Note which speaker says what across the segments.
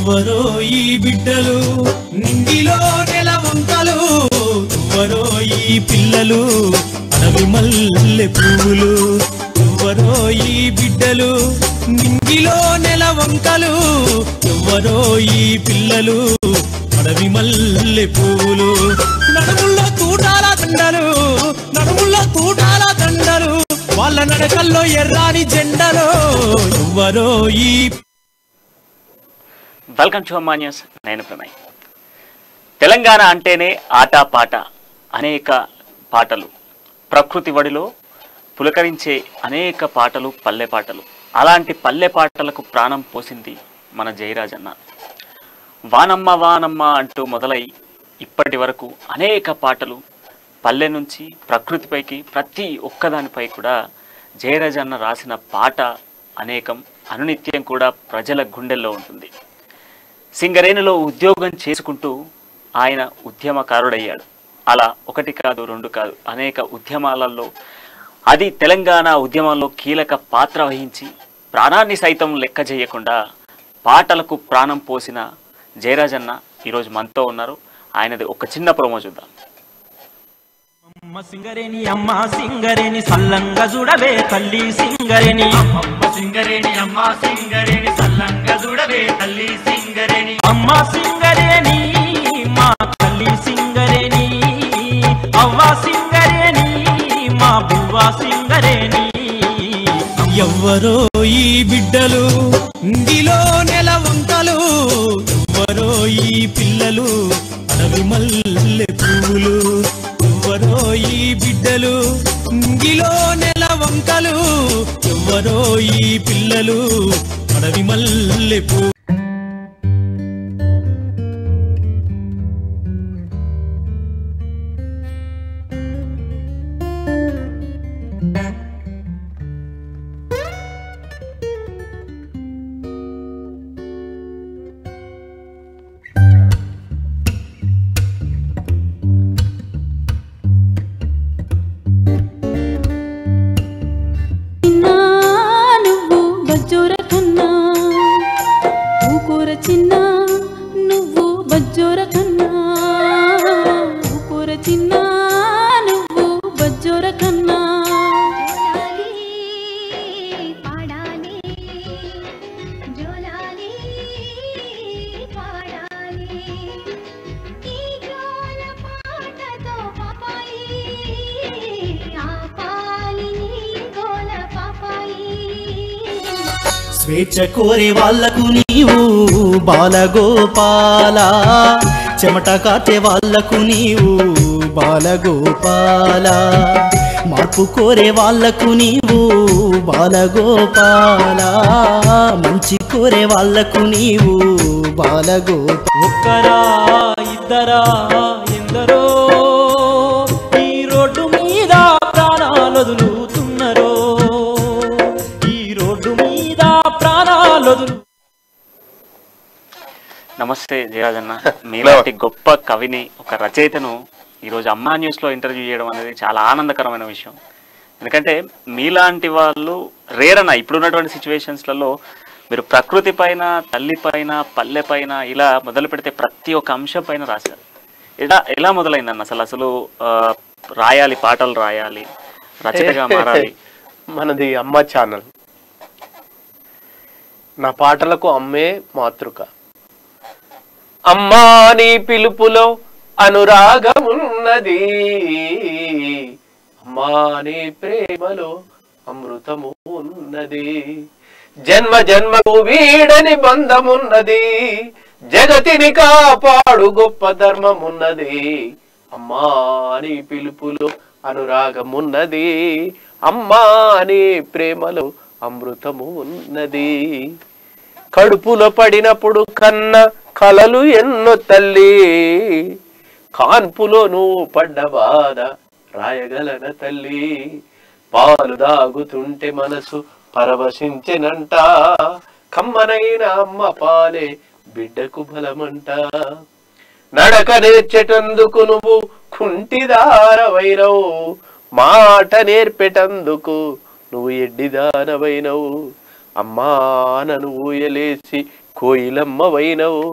Speaker 1: ఎవ్వరో ఈ బిడ్డలు నింగిలో నెల వంకలు, ఎవ్వరో ఈ పిల్లలు అడవి మల్లె పువ్వులు. ఎవ్వరో ఈ బిడ్డలు నింగిలో నెల వంకలు, ఎవ్వరో ఈ పిల్లలు అడవి మల్లె పువ్వులు. నడుముల్లో తూటాల దండలు, నడుముల్లో తూటాల దండలు, వాళ్ళ నడకల్లో ఎర్రాని జెండలు. ఎవ్వరో ఈ
Speaker 2: వెల్కమ్ టు అమ్మా న్యూస్. నేను ప్రణయ్. తెలంగాణ అంటేనే ఆటపాట, అనేక పాటలు, ప్రకృతి వడిలో పులకరించే అనేక పాటలు, పల్లె పాటలు. అలాంటి పల్లె పాటలకు ప్రాణం పోసింది మన జయరాజన్న. వానమ్మ వానమ్మ అంటూ మొదలై ఇప్పటి వరకు అనేక పాటలు పల్లె నుంచి ప్రకృతిపైకి ప్రతి ఒక్కదానిపై కూడా జయరాజన్న రాసిన పాట అనేకం, అనునిత్యం కూడా ప్రజల గుండెల్లో ఉంటుంది. సింగరేణిలో ఉద్యోగం చేసుకుంటూ ఆయన ఉద్యమకారుడయ్యాడు. అలా ఒకటి కాదు, రెండు కాదు, అనేక ఉద్యమాలలో, అది తెలంగాణ ఉద్యమంలో కీలక పాత్ర వహించి ప్రాణాన్ని సైతం లెక్క చేయకుండా పాటలకు ప్రాణం పోసిన జయరాజన్న ఈరోజు మనతో ఉన్నారు. ఆయనది ఒక చిన్న ప్రోమో చూద్దాం.
Speaker 3: అమ్మ సింగరేణి, అమ్మ సింగరేణి, సల్లంగా చూడవే తల్లి సింగరేణి. అమ్మ సింగరేణి, అమ్మ సింగరేణి, సల్లంగా చూడవే తల్లి సింగరేణి. అమ్మ సింగరేణి, మా తల్లి సింగరేణి. అవ్వ సింగరేణి, మా బువ్వ సింగరేణి.
Speaker 1: ఎవ్వరో ఈ బిడ్డలు ఇందిలో నెల వంకలు, ఎవ్వరో ఈ పిల్లలు అడవి మల్లె పువ్వులు. ఎవ్వరో ఈ బిడ్డలు ఇంగిలో నెల వంకలు, ఎవ్వరో ఈ పిల్లలు అడవి మల్లె పువ్వు.
Speaker 4: స్వేచ్ఛ కోరే వాళ్లకు నీవు బాలగోపాల, చెమట కాచే వాళ్లకు నీవు బాలగోపాల, మార్పు కోరే వాళ్లకు నీవు బాలగోపాల, మంచి కోరే వాళ్లకు నీవు బాలగోపాల.
Speaker 3: ఒక్కరా ఇద్దరా ఎందరో ఈ రోడ్డు మీద ప్రాణాలు వదులుతున్నరో, ఈ రోడ్డు మీద ప్రాణాలు వదులు.
Speaker 2: నమస్తే జయరాజన్న. మీలాంటి గొప్ప కవిని, ఒక రచయితను ఈరోజు అమ్మా న్యూస్లో ఇంటర్వ్యూ చేయడం అనేది చాలా ఆనందకరమైన విషయం. ఎందుకంటే మీలాంటి వాళ్ళు రేరన్న. ఇప్పుడున్నటువంటి సిచ్యువేషన్స్లలో మీరు ప్రకృతి పైన, తల్లి పైన, పల్లె పైన ఇలా మొదలు పెడితే ప్రతి ఒక్క అంశం పైన రాశారు. ఎలా మొదలైందన్న అసలు రాయాలి, పాటలు రాయాలి, రచయితగా మారాలి?
Speaker 5: మనది అమ్మ ఛానల్. నా పాటలకు అమ్మే మాతృక. అమ్మా నీ పిలుపులో అనురాగమున్నది, అమ్మా నీ ప్రేమలో అమృతము ఉన్నది, జన్మ జన్మకు వీడని బంధమున్నది, జగతిని కాపాడు గొప్ప ధర్మమున్నది, అమ్మా నీ పిలుపులో అనురాగమున్నది, అమ్మా నీ ప్రేమలో అమృతము ఉన్నది. కడుపులో పడినప్పుడు కన్న కలలు ఎన్నో తల్లి, కాన్పులో నువ్వు పడ్డ బాధ రాయగలన తల్లి, పాలు దాగుతుంటే మనసు పరవశించెనంట, కమ్మనైన అమ్మ పాలే బిడ్డకు బలమంట, నడక నేర్చేటందుకు నువ్వు కుంటిదారవైనవు, మాట నేర్పేటందుకు నువ్వు ఎడ్డిదానవైనవు, అమ్మా నన్ను ఊయలేసి కోయిలమ్మవైనవు,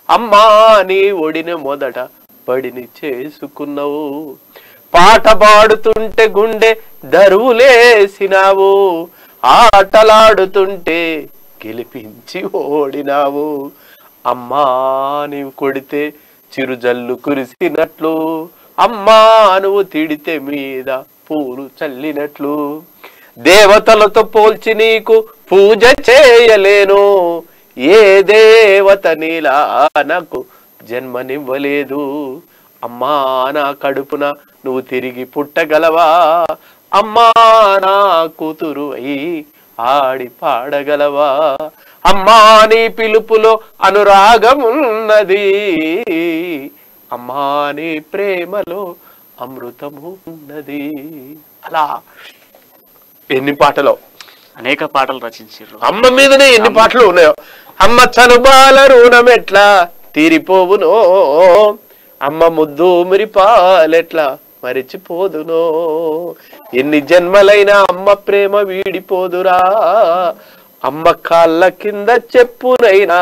Speaker 5: అమ్మా నీ ఒడిని మొదట పడిని చేసుకున్నావు, పాట పాడుతుంటే గుండె దరువులేసినావు, ఆటలాడుతుంటే గెలిపించి ఓడినావు, అమ్మా నీవు కొడితే చిరుజల్లు కురిసినట్లు, అమ్మా నువ్వు తిడితే మీద పూలు చల్లినట్లు, దేవతలతో పోల్చి నీకు పూజ చేయలేను, ఏ దేవత నీలా నాకు జన్మనివ్వలేదు, అమ్మా నా కడుపున నువ్వు తిరిగి పుట్టగలవా, అమ్మా నా కూతురు అయి ఆడి పాడగలవా, అమ్మా నీ పిలుపులో అనురాగమున్నది, అమ్మా నీ ప్రేమలో అమృతము ఉన్నది. అలా ఎన్ని పాటలు,
Speaker 2: అనేక పాటలు రచించారు.
Speaker 5: అమ్మ మీదనే ఎన్ని పాటలు ఉన్నాయో. అమ్మ చనుబాల రుణం ఎట్లా తీరిపోవునో, అమ్మ ముద్దు మురిపాలెట్లా మరిచిపోదునో, ఎన్ని జన్మలైనా అమ్మ ప్రేమ వీడిపోదురా, అమ్మ కాళ్ళ కింద చెప్పునైనా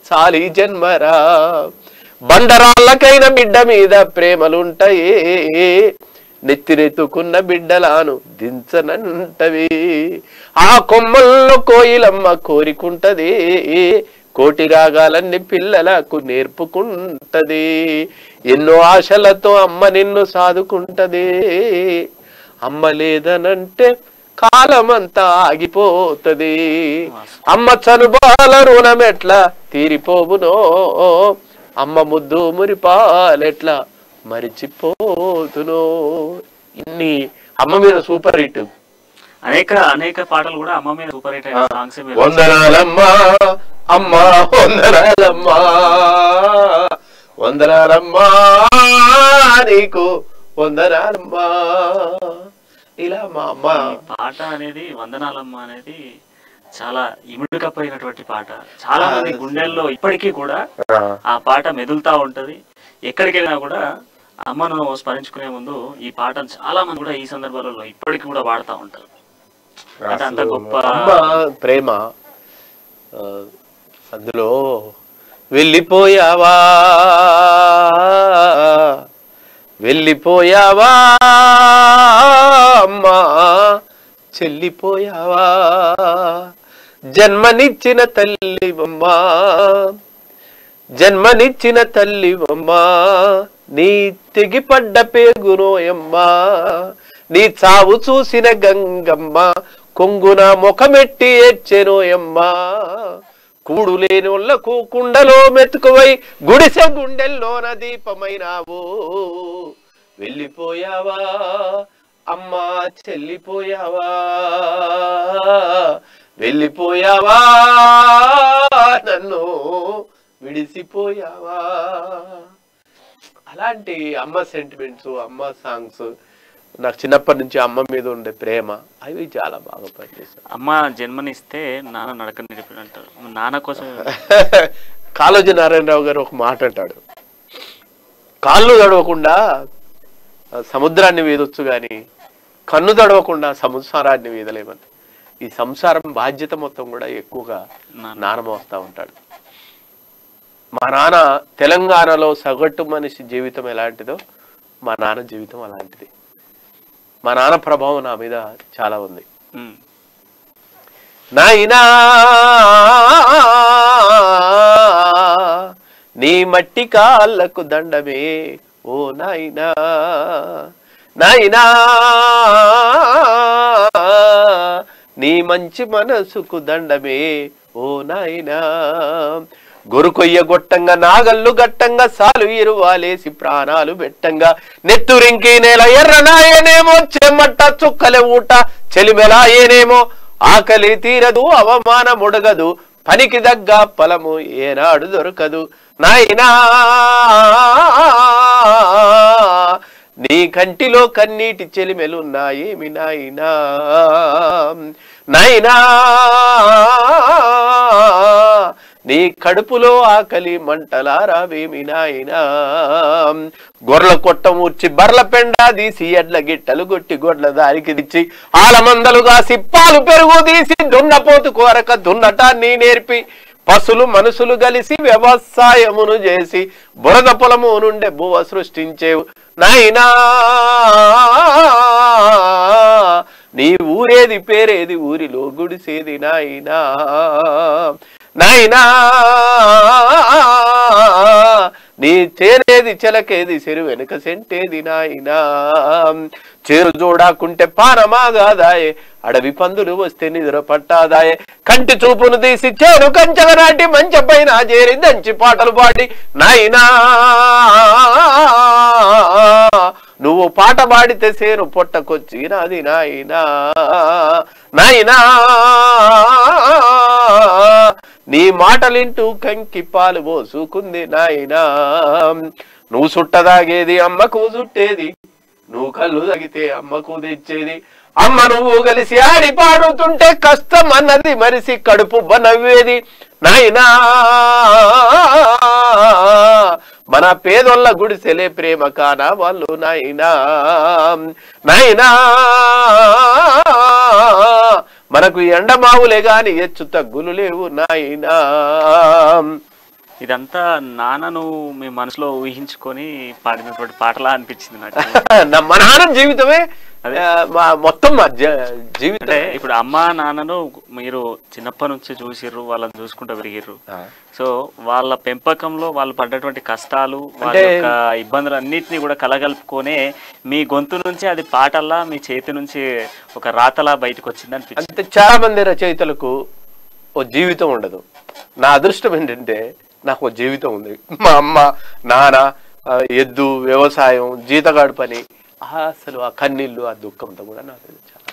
Speaker 5: చాలి జన్మరా, బండరాళ్ళకైన బిడ్డ మీద ప్రేమలుంటాయి, నెత్తిరెత్తుకున్న బిడ్డలాను దించనంటవి, ఆ కొమ్మల్లో కోయిలమ్మ కోరికుంటది, కోటి రాగాలన్నీ పిల్లలకు నేర్పుకుంటది, ఎన్నో ఆశలతో అమ్మ నిన్ను సాదుకుంటది, అమ్మ లేదనంటే కాలమంతా ఆగిపోతది, అమ్మ చనుబాల రుణం ఎట్లా తీరిపోవునో, అమ్మ ముద్దు మురిపాలెట్లా మరిచిపోతునో. ఇన్ని అమ్మ మీద సూపర్ హిట్.
Speaker 2: అనేక పాటలు కూడా అమ్మ మీద సూపర్ హిట్ అయిన సాంగ్స్.
Speaker 5: వందనాలమ్మా అమ్మా, వందనాలమ్మా, వందనాలమ్మా నీకు వందనాలమ్మా. ఇలా మా అమ్మ
Speaker 2: పాట అనేది వందనాలమ్మ అనేది చాలా ఇముడికపోయినటువంటి పాట. చాలా మంది గుండెల్లో ఇప్పటికీ కూడా ఆ పాట మెదులుతా ఉంటది. ఎక్కడికి వెళ్ళినా కూడా అమ్మను స్మరించుకునే ముందు ఈ పాటను చాలా మంది కూడా ఈ సందర్భాలలో ఇప్పటికీ కూడా వాడుతూ ఉంటారు. అంటే అంత గొప్ప
Speaker 5: అమ్మ ప్రేమ. అందులో వెళ్ళిపోయావా వెళ్ళిపోయావా అమ్మా చెల్లిపోయావా, జన్మనిచ్చిన తల్లివమ్మా, జన్మనిచ్చిన తల్లివమ్మా, నీ తెగిపడ్డ పేగునోయమ్మా, నీ చావు చూసిన గంగమ్మ కొంగున ముఖమెట్టి ఏడ్చెనోయమ్మా, కూడు లేని వాళ్ళకు కుండలో మెతుకువై గుడిసె గుండెల్లోన దీపమైనావు, వెళ్ళిపోయావా అమ్మా చెల్లిపోయావా, వెళ్ళిపోయావా నన్ను విడిసిపోయావా. అలాంటి అమ్మ సెంటిమెంట్స్, అమ్మ సాంగ్స్ నాకు చిన్నప్పటి నుంచి అమ్మ మీద ఉండే ప్రేమ అవి చాలా బాగా పనిచేస్తాయి.
Speaker 2: అమ్మ జన్మనిస్తే నాన్న నడక నేర్పినంటారు. నాన్న కోసం
Speaker 5: కాళోజీ నారాయణరావు గారు ఒక మాట అంటాడు, కాళ్ళు తడవకుండా సముద్రాన్ని వీదొచ్చు గాని కన్ను తడవకుండా సంసారాన్ని వీదలేమని. ఈ సంసారం బాధ్యత మొత్తం కూడా ఎక్కువగా నాన్న మోస్తా ఉంటాడు. మా నాన్న తెలంగాణలో సగటు మనిషి జీవితం ఎలాంటిదో మా నాన్న జీవితం అలాంటిది. మా నాన్న ప్రభావం నా మీద చాలా ఉంది. నాయనా నీ మట్టి కాళ్ళకు దండమే ఓ నాయనా, నాయనా నీ మంచి మనసుకు దండమే ఓ నాయనా, గొరుకొయ్య గొట్టంగా నాగల్లు గట్టంగా సాలు ఇరువాలేసి ప్రాణాలు పెట్టంగా, నెత్తురింకి నేల ఎర్రనాయనేమో చెమ్మట్ట చుక్కలే ఊట చెలిమెలాయేనేమో, ఆకలి తీరదు అవమానముడగదు పనికి దగ్గ ఫలము ఏనాడు దొరకదు, నాయనా నీ కంటిలో కన్నీటి చెలిమెలున్నాయేమి నాయనా, నాయనా నీ కడుపులో ఆకలి మంటలారావేమి నాయనా గొర్రెల కొట్టమూర్చి బర్ల పెండ తీసి ఎడ్ల గిట్టలు గొట్టి గొడ్ల దారికి తెచ్చి ఆలమందలుగా సిప్పాలు పెరుగు తీసి దున్నపోతు కోరక దున్నటాన్ని నేర్పి పశులు మనుషులు కలిసి వ్యవసాయమును చేసి బురద పొలము నుండే భువ సృష్టించేవు నాయనా నీ ఊరేది పేరేది ఊరిలో గుడిసేది నాయనా నాయనా నీ చేరేది చెలకేది చెరు వెనుక సెంటేది నాయనా చేరు చూడాకుంటే పానమాగాదాయే అడవి పందులు వస్తే నిద్ర పట్టాదాయే కంటి చూపును తీసి చేరు కంచగ నాటి మంచ పైన చేరి దంచి పాటలు పాడి నాయనా నువ్వు పాట పాడితే సేను పొట్టకొచ్చి నాది నాయనా నాయనా నీ మాటలింటూ కంకి పాలు పోసుకుంది నాయనా నువ్వు సుట్టదాగేది అమ్మకు చుట్టేది నువ్వు కళ్ళు తగితే అమ్మకు తెచ్చేది అమ్మ నువ్వు కలిసి ఆడి పాడుతుంటే కష్టం అన్నది మరిసి కడుపు నవ్వేది నాయనా మన పేదోళ్ళ గుడిసెలే ప్రేమ కానా వాళ్ళు నాయనా నాయనా మనకు ఎండమావులే గాని హెచ్చు తగ్గులు లేవు నాయనా
Speaker 2: ఇదంతా నాన్నను మీ మనసులో ఊహించుకొని పాడినటువంటి పాటలా అనిపించింది నాకు.
Speaker 5: మా నాన్న జీవితమే మొత్తం జీవితం.
Speaker 2: ఇప్పుడు అమ్మా నాన్నను మీరు చిన్నప్పటి నుంచి చూసిర్రు, వాళ్ళని చూసుకుంటూ పెరిగిర్రు. సో వాళ్ళ పెంపకంలో వాళ్ళు పడ్డటువంటి కష్టాలు, వాళ్ళ యొక్క ఇబ్బందులు అన్నిటినీ కూడా కలగలుపుకొనే మీ గొంతు నుంచి అది పాటల్లా మీ చేతి నుంచి ఒక రాతలా బయటకు వచ్చింది అనిపించింది.
Speaker 5: అంటే చాలా మంది రచయితలకు ఓ జీవితం ఉండదు. నా అదృష్టం ఏంటంటే నాకు ఓ జీవితం ఉంది. మా అమ్మ నాన్న ఎద్దు వ్యవసాయం జీతగాడు పని అసలు ఆ కన్నీళ్ళు ఆ దుఃఖంతో కూడా నాకు చాలా.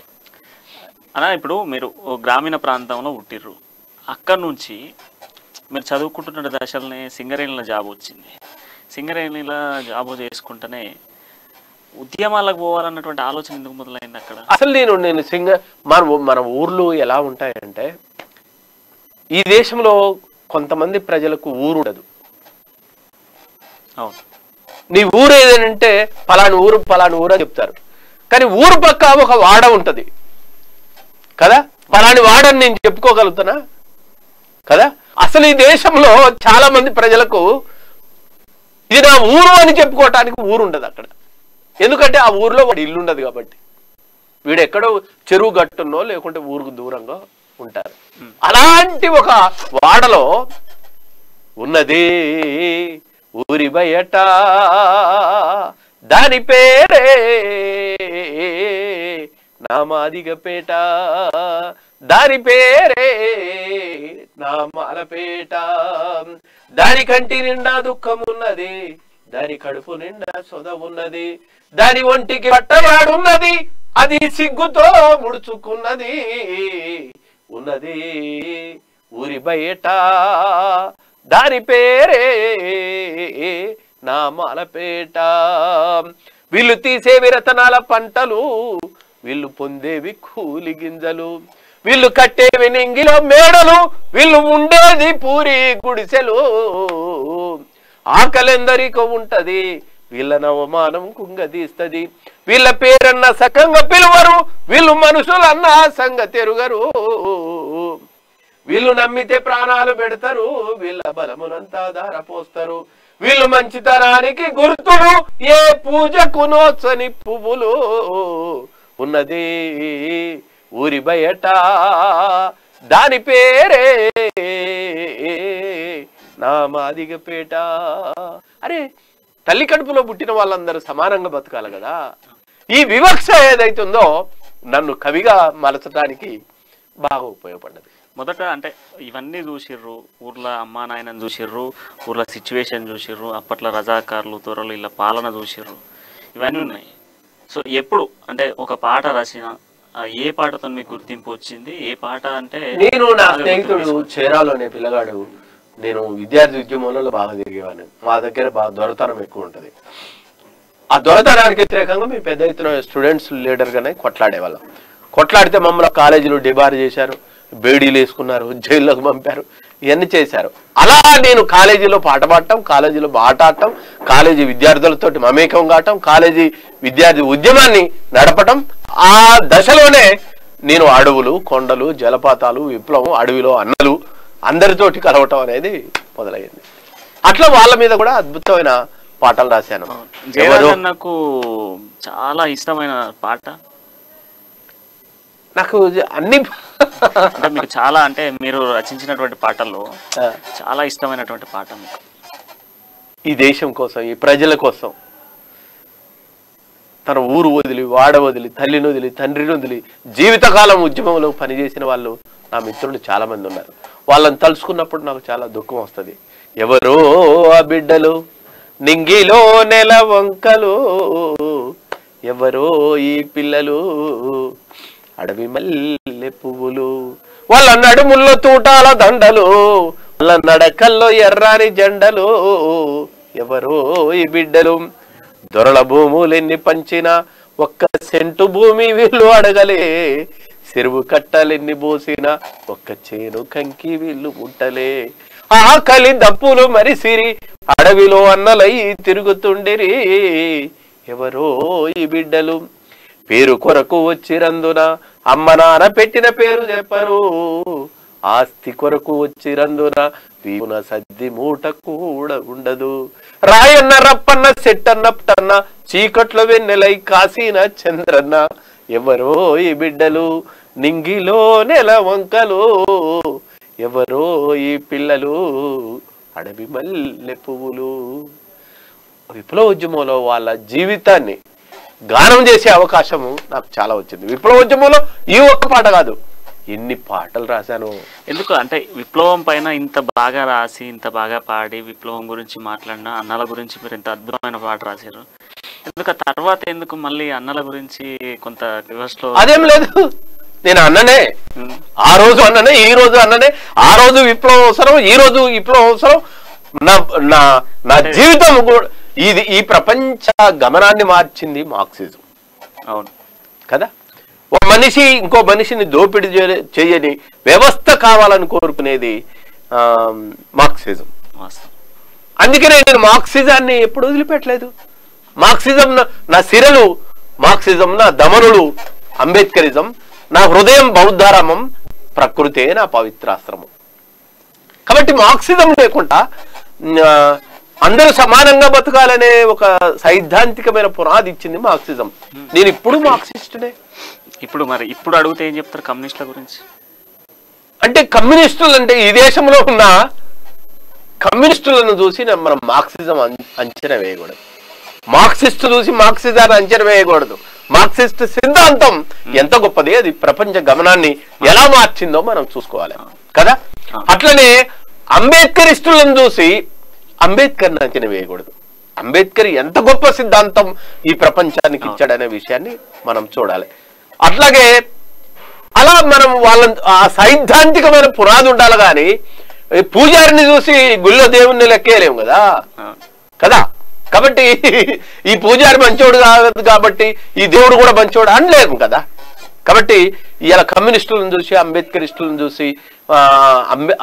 Speaker 2: అలా ఇప్పుడు మీరు గ్రామీణ ప్రాంతంలో పుట్టిర్రు, అక్కడి నుంచి మీరు చదువుకుంటున్న దశలనే సింగరేణిలో జాబ్ వచ్చింది. సింగరేణిలో జాబ్ చేసుకుంటేనే ఉద్యమాలకు పోవాలన్నటువంటి ఆలోచన ఎందుకు మొదలైంది అక్కడ?
Speaker 5: అసలు నేను మన ఊర్లు ఎలా ఉంటాయంటే ఈ దేశంలో కొంతమంది ప్రజలకు ఊరు ఉండదు.
Speaker 2: అవును,
Speaker 5: నీ ఊరు ఏదంటే పలాని ఊరు అని చెప్తారు, కానీ ఊరు పక్క ఒక వాడ ఉంటది కదా, పలాని వాడని నేను చెప్పుకోగలుగుతానా కదా. అసలు ఈ దేశంలో చాలా మంది ప్రజలకు ఇది నా ఊరు అని చెప్పుకోవటానికి ఊరు ఉండదు అక్కడ. ఎందుకంటే ఆ ఊర్లో వాడి ఇల్లు ఉండదు కాబట్టి. వీడు ఎక్కడో చెరువు గట్టున్నో లేకుంటే ఊరుకు దూరంగా ఉంటారు. అలాంటి ఒక వాడలో ఉన్నది ఊరి బయట దాని పేరే నామాదిగపేట, దాని పేరే నామాలపేట. దాని కంటి నిండా దుఃఖం ఉన్నది, దాని కడుపు నిండా సొద ఉన్నది, దాని ఒంటికి పట్టవాడున్నది, అది సిగ్గుతో ముడుచుకున్నది ఉన్నది ఊరి బయట దాని పేరే నామాలపేట. వీళ్ళు తీసేవి రతనాల పంటలు, వీళ్ళు పొందేవి కూలి గింజలు, వీళ్ళు కట్టేవి నింగిలో మేడలు, వీళ్ళు ఉండేది పూరి గుడిసెలు. ఆకలెందరికో ఉంటది, వీళ్ళ అవమానం కుంగదీస్తది, వీళ్ళ పేరన్న సకంగా పిలువరు, వీళ్ళు మనుషులన్న సంగతి ఎరుగరు. వీళ్ళు నమ్మితే ప్రాణాలు పెడతారు, వీళ్ళ బలమునంతా ధారపోస్తారు, వీళ్ళు మంచితనానికి గుర్తులు, ఏ పూజకు నోచని పువ్వులు ఉన్నది ఊరి బయట దాని పేరే నామాదిగపేట. అరే తల్లి కడుపులో పుట్టిన వాళ్ళందరూ సమానంగా బతకాలి కదా. ఈ వివక్ష ఏదైతుందో నన్ను కవిగా మలచడానికి బాగా ఉపయోగపడ్డది.
Speaker 2: మొదట అంటే ఇవన్నీ చూసిర్రు, ఊర్లో అమ్మా నాయనని చూసిర్రు, ఊర్లో సిచ్యువేషన్ చూసిర్రు, అప్పట్లో రజాకారులు తొరలు ఇలా పాలన చూసిర్రు, ఇవన్నీ ఉన్నాయి. సో ఎప్పుడు అంటే ఒక పాట రాసిన ఏ పాటతో మీకు గుర్తింపు వచ్చింది? ఏ పాట అంటే
Speaker 5: నేను నా స్నేహితుడు చేరాలోనే పిల్లగాడు, నేను విద్యార్థి ఉద్యమంలో బాగా తిరిగేవాడిని. మా దగ్గర బాగా దొరతనం ఎక్కువ ఉంటది. ఆ దొరతనానికి వ్యతిరేకంగా మేము పెద్ద ఎత్తున స్టూడెంట్స్ లీడర్గానే కొట్లాడేవాళ్ళం. కొట్లాడితే మమ్మల్ని కాలేజీలో డిబార్ చేశారు, బేడీలు వేసుకున్నారు, జైల్లోకి పంపారు. ఇవన్నీ చేశారు. అలా నేను కాలేజీలో పాట పాడటం, కాలేజీలో ఆట ఆడటం, కాలేజీ విద్యార్థులతో మమేకం కావటం, కాలేజీ విద్యార్థి ఉద్యమాన్ని నడపటం, ఆ దశలోనే నేను అడవులు, కొండలు, జలపాతాలు, విప్లవం, అడవిలో అన్నలు అందరితోటి కలవటం అనేది మొదలైంది. అట్లా వాళ్ళ మీద కూడా అద్భుతమైన పాటలు రాశాను.
Speaker 2: నాకు చాలా ఇష్టమైన పాట,
Speaker 5: నాకు అన్ని
Speaker 2: అంటే మీకు చాలా, అంటే మీరు రచించినటువంటి పాటల్లో చాలా ఇష్టమైనటువంటి పాట మీకు?
Speaker 5: ఈ దేశం కోసం, ఈ ప్రజల కోసం తన ఊరు వదిలి, వాడ వదిలి, తల్లిని వదిలి, తండ్రిని వదిలి జీవితకాలం ఉద్యమంలో పనిచేసిన వాళ్ళు నా మిత్రులు చాలా మంది ఉన్నారు. వాళ్ళని తలుచుకున్నప్పుడు నాకు చాలా దుఃఖం వస్తుంది. ఎవరో ఆ బిడ్డలు నింగిలో నెల వంకలు, ఎవరో ఈ పిల్లలు అడవి మల్లె పువ్వులు, వాళ్ళ నడుముల్లో తూటాల దండలు, వాళ్ళ నడకల్లో ఎర్రాని జెండలు, ఎవరో ఈ బిడ్డలు దొరల భూములెన్ని పంచినా ఒక్క సెంటు భూమి వీళ్ళు అడగలే, చెరువు కట్టలెన్ని పోసినా ఒక్క చేను కంకి వీళ్ళు ముట్టలే, ఆకలి దప్పులు మరిసిరి అడవిలో అన్నలై తిరుగుతుండిరి, ఎవరో ఈ బిడ్డలు పేరు కొరకు వచ్చిరందున అమ్మ నాన్న పెట్టిన పేరు చెప్పరు, ఆస్తి కొరకు వచ్చిరందున వీపున సద్ది మూట కూడా ఉండదు, రాయన్న రప్పన్న సెట్టన్న పుట్టన్న చీకట్లో వెన్నెలై కాసిన చంద్రన్న, ఎవరో ఈ బిడ్డలు నింగిలో నెల వంకలు, ఎవరో ఈ పిల్లలు అడవి మల్లె పువ్వులు. విప్లవోద్యమంలో వాళ్ళ జీవితాన్ని గానం చేసే అవకాశము నాకు చాలా వచ్చింది. విప్లవోద్యమంలో ఈ ఒక్క పాట కాదు, ఎన్ని పాటలు రాశాను.
Speaker 2: ఎందుకు అంటే విప్లవం పైన ఇంత బాగా రాసి, ఇంత బాగా పాడి, విప్లవం గురించి మాట్లాడిన, అన్నల గురించి మీరు ఇంత అద్భుతమైన పాట రాశారు, ఎందుకు తర్వాత ఎందుకు మళ్ళీ అన్నల గురించి కొంత రివర్స్ లో?
Speaker 5: అదేం లేదు, నేను అన్ననే, ఆ రోజు అన్ననే, ఈ రోజు అన్ననే. ఆ రోజు విప్లవం అవసరం, ఈ రోజు విప్లవం అవసరం. నా జీవితం కూడా ఇది, ఈ ప్రపంచ గమనాన్ని మార్చింది మార్క్సిజం.
Speaker 2: అవును
Speaker 5: కదా, ఒక మనిషి ఇంకో మనిషిని దోపిడీ చేయని వ్యవస్థ కావాలని కోరుకునేది మార్క్సిజం. అందుకనే నేను మార్క్సిజాన్ని ఎప్పుడు వదిలిపెట్టలేదు. మార్క్సిజం నా సిరలు, మార్క్సిజం నా దమనులు అంబేద్కరిజం, నా హృదయం బౌద్ధారామం, ప్రకృతే నా పవిత్రాశ్రమం. కాబట్టి మార్క్సిజం లేకుండా అందరూ సమానంగా బతకాలనే ఒక సైద్ధాంతికమైన పునాది ఇచ్చింది మార్క్సిజం. నేను ఇప్పుడు మార్క్సిస్టునే.
Speaker 2: ఇప్పుడు అడిగితే ఏం చెప్తారు కమ్యూనిస్టుల గురించి?
Speaker 5: అంటే కమ్యూనిస్టులు అంటే ఈ దేశంలో ఉన్న కమ్యూనిస్టులను చూసి మనం మార్క్సిజం అంచనా వేయకూడదు. మార్క్సిస్టు చూసి మార్క్సిజాన్ని అంచనా వేయకూడదు. మార్క్సిస్ట్ సిద్ధాంతం ఎంత గొప్పది, అది ప్రపంచ గమనాన్ని ఎలా మార్చిందో మనం చూసుకోవాలి కదా. అట్లనే అంబేద్కరిస్టులను చూసి అంబేద్కర్ని అంచనా వేయకూడదు. అంబేద్కర్ ఎంత గొప్ప సిద్ధాంతం ఈ ప్రపంచానికి ఇచ్చాడనే విషయాన్ని మనం చూడాలి. అట్లాగే అలా మనం వాళ్ళ ఆ సైద్ధాంతికమైన పునాది ఉండాలి, కానీ పూజారిని చూసి గుళ్ళో దేవుణ్ణి లెక్కేయలేము కదా కదా. కాబట్టి ఈ పూజారి మంచోడు కాదు కాబట్టి ఈ దేవుడు కూడా మంచోడు అనలేము కదా. కాబట్టి ఇలా కమ్యూనిస్టులను చూసి అంబేద్కరిస్టులను చూసి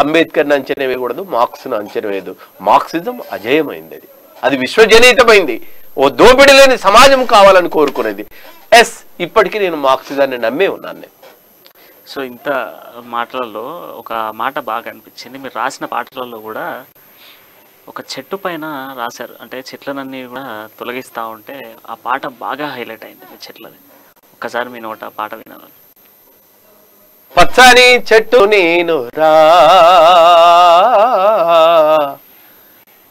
Speaker 5: అంబేద్కర్ని అంచనా వేయకూడదు, మార్క్స్ను అంచనా వేయదు. మార్క్సిజం అజేయమైంది, అది విశ్వజనీతమైంది, ఓ దోపిడీ లేని సమాజం కావాలని కోరుకునేది. ఇప్పటికీ నేను మార్క్సిజాన్ని నమ్మే ఉన్నాను.
Speaker 2: సో ఇంత మాటలలో ఒక మాట బాగా అనిపించింది, మీరు రాసిన పాటలలో కూడా ఒక చెట్టు పైన రాశారు, అంటే చెట్లనన్నీ కూడా తొలగిస్తూ ఉంటే ఆ పాట బాగా హైలైట్ అయింది మీ చెట్లది. ఒక్కసారి మీ నోట పాట వినాలి.
Speaker 5: పచ్చని చెట్టు నేను రా,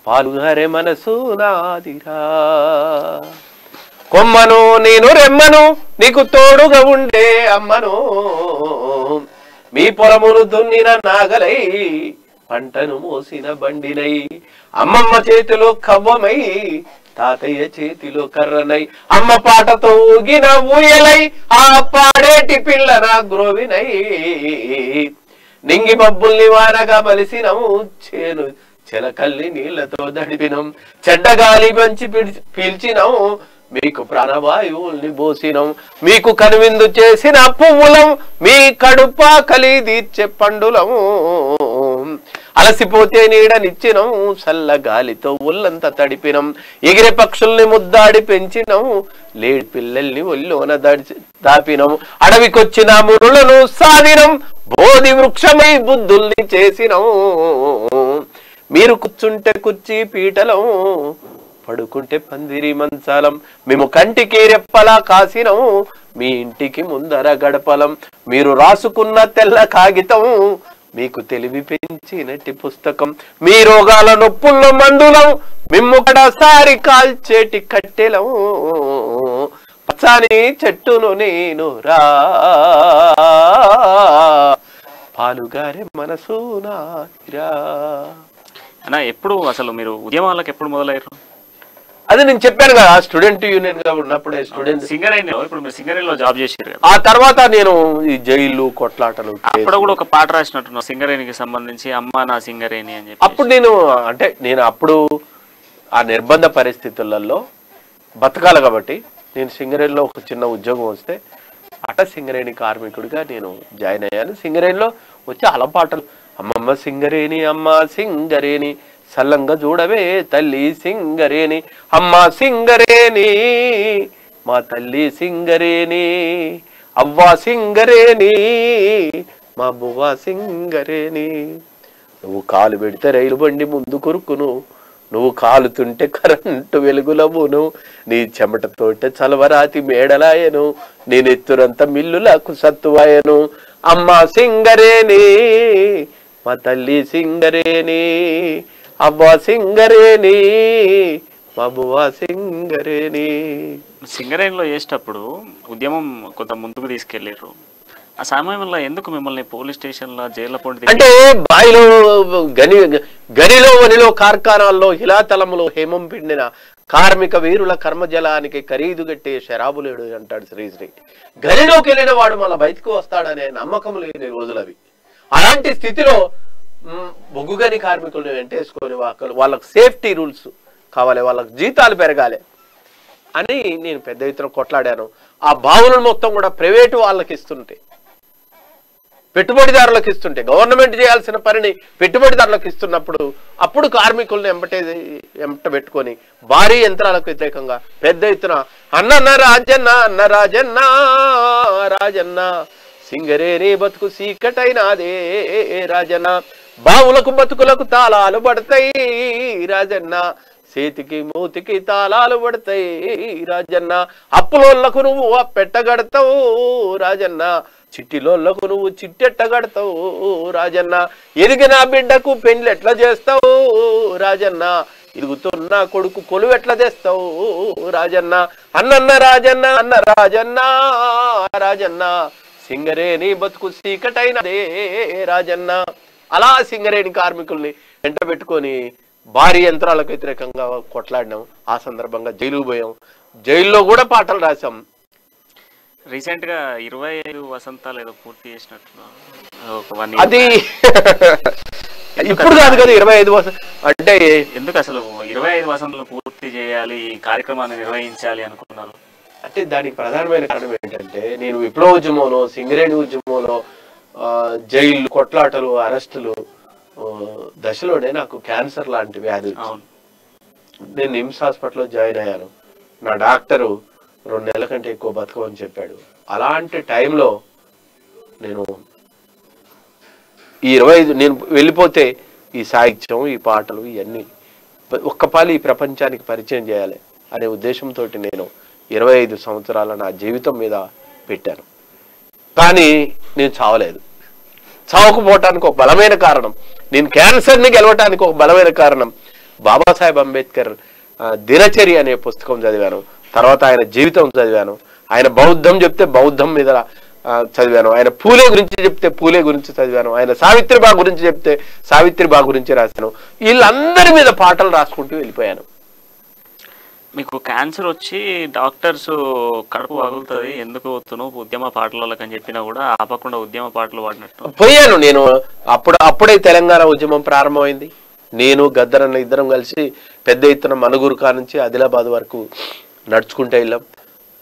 Speaker 5: పాలుగారే మనసు నాదిరా, కొమ్మను నేను రెమ్మను నీకు తోడుగా ఉండే అమ్మను, మీ పొలమును దున్నిన నాగలై పంటను మోసిన బండినై, అమ్మమ్మ చేతిలో కవ్వమై తాతయ్య చేతిలో కర్రనై, అమ్మ పాటతో ఊగిన ఊయలై ఆ పాడేటి పిల్లన గ్రోవినై, నింగి మబ్బుల్ని వానగా బలిసినము చేను చెలకల్లి నీళ్లతో దడిపినం, చెడ్డగాలి మంచి పీల్చినం, మీకు ప్రాణవాయువుల్ని పోసినం, మీకు కనువిందు చేసిన పువ్వులం, మీ కడుపా కలి తీర్చే పండులము, అలసిపోతే నీడనిచ్చినం చల్ల గాలితో ఒళ్ళంతా తడిపినం ఎగిరే పక్షుల్ని ముద్దాడి పెంచినం లేడి పిల్లల్ని ఒళ్ళోన దాపినం అడవికొచ్చిన మునులను సాధినం బోధి వృక్షమై బుద్ధుల్ని చేసినం మీరు కూర్చుంటే కుర్చీ పీటలం పడుకుంటే పందిరి మంచాలం మేము కంటికి రెప్పలా కాసినం మీ ఇంటికి ముందర గడపలం మీరు రాసుకున్న తెల్ల కాగితం మీకు తెలివి పెంచినట్టి పుస్తకం మీ రోగాల నొప్పుల్లో మందులం మిమ్ముకడసారి కాల్చేటి కట్టెలం పచ్చని చెట్టును నేను రా పాలుగారే మనసు నారా.
Speaker 2: అన్న ఎప్పుడు అసలు మీరు ఉద్యమాలకు ఎప్పుడు మొదలయ్యారు?
Speaker 5: అది నేను చెప్పాను కదా, స్టూడెంట్ యూనియన్ గా ఉన్నప్పుడే స్టూడెంట్
Speaker 2: సింగరేణి. ఇప్పుడు మీరు సింగరేణిలో జాబ్ చేశారు కదా,
Speaker 5: ఆ తర్వాత నేను ఈ జైలు కొట్లాటలు
Speaker 2: అప్పుడు కూడా ఒక పాట రాసినట్టున్నా సింగరేణికి సంబంధించి, అమ్మ నా సింగరేణి అని చెప్పి.
Speaker 5: అప్పుడు నేను అప్పుడు ఆ నిర్బంధ పరిస్థితులలో బతకాలి కాబట్టి నేను సింగరేణిలో ఒక చిన్న ఉద్యోగం వస్తే సింగరేణి కార్మికుడిగా నేను జాయిన్ అయ్యాను. సింగరేణిలో వచ్చి అలా పాటలు, అమ్మమ్మ సింగరేణి అమ్మ సింగరేణి సల్లంగా చూడవే తల్లి సింగరేణి అమ్మ సింగరేణి మా తల్లి సింగరేణి అవ్వ సింగరేణి మా బువ్వ సింగరేణి. నువ్వు కాలు పెడితే రైలు బండి ముందు కొరుకును, నువ్వు కాలుతుంటే కరెంటు వెలుగులవును, నీ చెమటతోటే చలవరాతి మేడలాయను, నేనెత్తురంత మిల్లులకు సత్తువాయను. అమ్మ సింగరేణి మా తల్లి సింగరేణి అవ్వ సింగరేణి మా బువ్వ సింగరేణి.
Speaker 2: సింగరేణిలో చేసేటప్పుడు ఉద్యమం కొంత ముందుకు తీసుకెళ్లారు. ఆ సమయంలో ఎందుకు మిమ్మల్ని పోలీస్ స్టేషన్ లో జైల్లో పొంది?
Speaker 5: అంటే బాయిలో గనిలో వనిలో కార్ఖానాల్లో హిలాతలములో హేమం పిండిన కార్మిక వీరుల కర్మజలానికి ఖరీదు కట్టే శరాబులేడు అంటాడు శ్రీశ్రీ. గనిలోకి వెళ్ళిన వాడు మళ్ళీ బయటకు వస్తాడనే నమ్మకం లేని రోజులవి. అలాంటి స్థితిలో బొగ్గుగని కార్మికులను వెంటేసుకొని వాళ్ళకు సేఫ్టీ రూల్స్ కావాలి, వాళ్ళకు జీతాలు పెరగాలి అని నేను పెద్ద ఎత్తున కొట్లాడాను. ఆ బావులను మొత్తం కూడా ప్రైవేటు వాళ్ళకి ఇస్తుంటే, పెట్టుబడిదారులకు ఇస్తుంటే, గవర్నమెంట్ చేయాల్సిన పనిని పెట్టుబడిదారులకు ఇస్తున్నప్పుడు అప్పుడు కార్మికులను ఎంట పెట్టుకొని భారీ యంత్రాలకు వ్యతిరేకంగా పెద్ద ఎత్తున అన్న రాజన్న అన్న రాజన్న రాజన్న సింగరేణి బతుకు సీకటైనాదే రాజన్న, బావులకు బతుకులకు తాళాలు పడతాయి రాజన్న, చేతికి మూతికి తాళాలు పడతాయి రాజన్న, అప్పులోళ్లకు నువ్వు పెట్టగడతావు రాజన్న, చిట్టిలోళ్లకు నువ్వు చిట్టెట్టగడతావు రాజన్న, ఎదిగిన బిడ్డకు పెళ్లి ఎట్లా చేస్తావు రాజన్న, ఎదుగుతున్న కొడుకు కొలువు ఎట్లా తెస్తావు రాజన్న, అన్న రాజన్న అన్న రాజన్న రాజన్న సింగరేణి బతుకు సీకటైనదే రాజన్న. అలా సింగరేణి కార్మికుల్ని వెంట పెట్టుకొని భారీ యంత్రాలకు వ్యతిరేకంగా కొట్లాడినాం. ఆ సందర్భంగా జైలు పోయాం, జైల్లో కూడా పాటలు రాసాం.
Speaker 2: రీసెంట్ గా 25 వసంతాలు ఏదో పూర్తి చేసినట్టు
Speaker 5: అది ఇప్పుడు కాదు కదా 25 వసంతాలు అంటే.
Speaker 2: ఎందుకు అసలు 25 వసంతాలు పూర్తి చేయాలి, ఈ కార్యక్రమాన్ని నిర్వహించాలి అనుకున్నారు?
Speaker 5: అంటే దానికి ప్రధానమైన కారణం ఏంటంటే, నేను విప్లవ ఉద్యమంలో, సింగరేణి ఉద్యమంలో, జైలు కొట్లాటలు, అరెస్టులు దశలోనే నాకు క్యాన్సర్ లాంటి వ్యాధి. నేను నిమ్స్ హాస్పిటల్లో జాయిన్ అయ్యాను. నా డాక్టరు 2 నెలల కంటే ఎక్కువ బతకమని చెప్పాడు. అలాంటి టైంలో నేను ఈ 25 నేను వెళ్ళిపోతే ఈ సాహిత్యం, ఈ పాటలు, ఇవన్నీ ఒక్కపాలి ఈ ప్రపంచానికి పరిచయం చేయాలి అనే ఉద్దేశంతో నేను 25 సంవత్సరాల నా జీవితం మీద పెట్టాను. కానీ నేను చావలేదు. చావకపోవటానికి ఒక బలమైన కారణం, నేను క్యాన్సర్ని గెలవటానికి ఒక బలమైన కారణం, బాబాసాహెబ్ అంబేద్కర్ దినచర్య అనే పుస్తకం చదివాను. తర్వాత ఆయన జీవితం చదివాను. ఆయన బౌద్ధం చెప్తే బౌద్ధం మీద చదివాను. ఆయన పూలే గురించి చెప్తే పూలే గురించి చదివాను. ఆయన సావిత్రిబా గురించి చెప్తే సావిత్రిబా గురించి రాశాను. వీళ్ళందరి మీద పాటలు రాసుకుంటూ వెళ్ళిపోయాను.
Speaker 2: మీకు క్యాన్సర్ వచ్చి డాక్టర్స్ కడుపు పగులుతుంది, ఎందుకు వస్తున్నావు ఉద్యమ పాటలకు అని చెప్పినా కూడా ఆపకుండా ఉద్యమ పాటలు పాడినట్టు
Speaker 5: పోయాను నేను. అప్పుడే తెలంగాణ ఉద్యమం ప్రారంభమైంది. నేను గద్దరన్న ఇద్దరం కలిసి పెద్ద ఎత్తున మనుగురు కా నుంచి ఆదిలాబాద్ వరకు నడుచుకుంటూ వెళ్ళాం.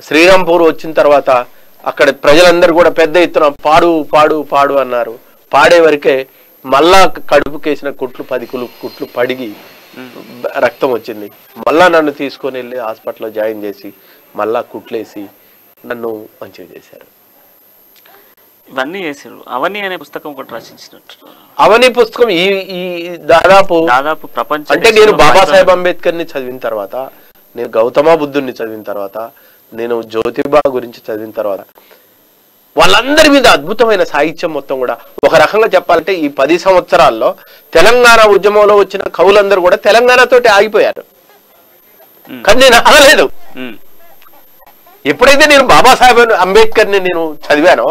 Speaker 5: శ్రీరాంపూర్ వచ్చిన తర్వాత అక్కడ ప్రజలందరూ కూడా పెద్ద ఎత్తున పాడు పాడు పాడు అన్నారు. పాడే వరకే మళ్ళా కడుపుకేసిన కుట్లు 10 కుట్లు పడిగి రక్తం వచ్చింది. మళ్ళా నన్ను తీసుకొని వెళ్ళి హాస్పిటల్లో జాయిన్ చేసి మళ్ళా కుట్లేసి నన్ను మంచిగా చేశారు.
Speaker 2: ఇవన్నీ చేశారు. అవని అనే పుస్తకం ఒకటి రచించినట్టు.
Speaker 5: అవని పుస్తకం ఈ దాదాపు
Speaker 2: ప్రపంచ
Speaker 5: అంటే నేను బాబాసాహెబ్ అంబేద్కర్ని చదివిన తర్వాత, నేను గౌతమ బుద్ధుడిని చదివిన తర్వాత, నేను జ్యోతిబా గురించి చదివిన తర్వాత వాళ్ళందరి మీద అద్భుతమైన సాహిత్యం మొత్తం కూడా ఒక రకంగా చెప్పాలంటే ఈ 10 సంవత్సరాల్లో తెలంగాణ ఉద్యమంలో వచ్చిన కవులందరూ కూడా తెలంగాణతోటి ఆగిపోయారు. కానీ నేను అనలేదు. ఎప్పుడైతే నేను బాబాసాహెబ్ అంబేద్కర్ని నేను చదివానో,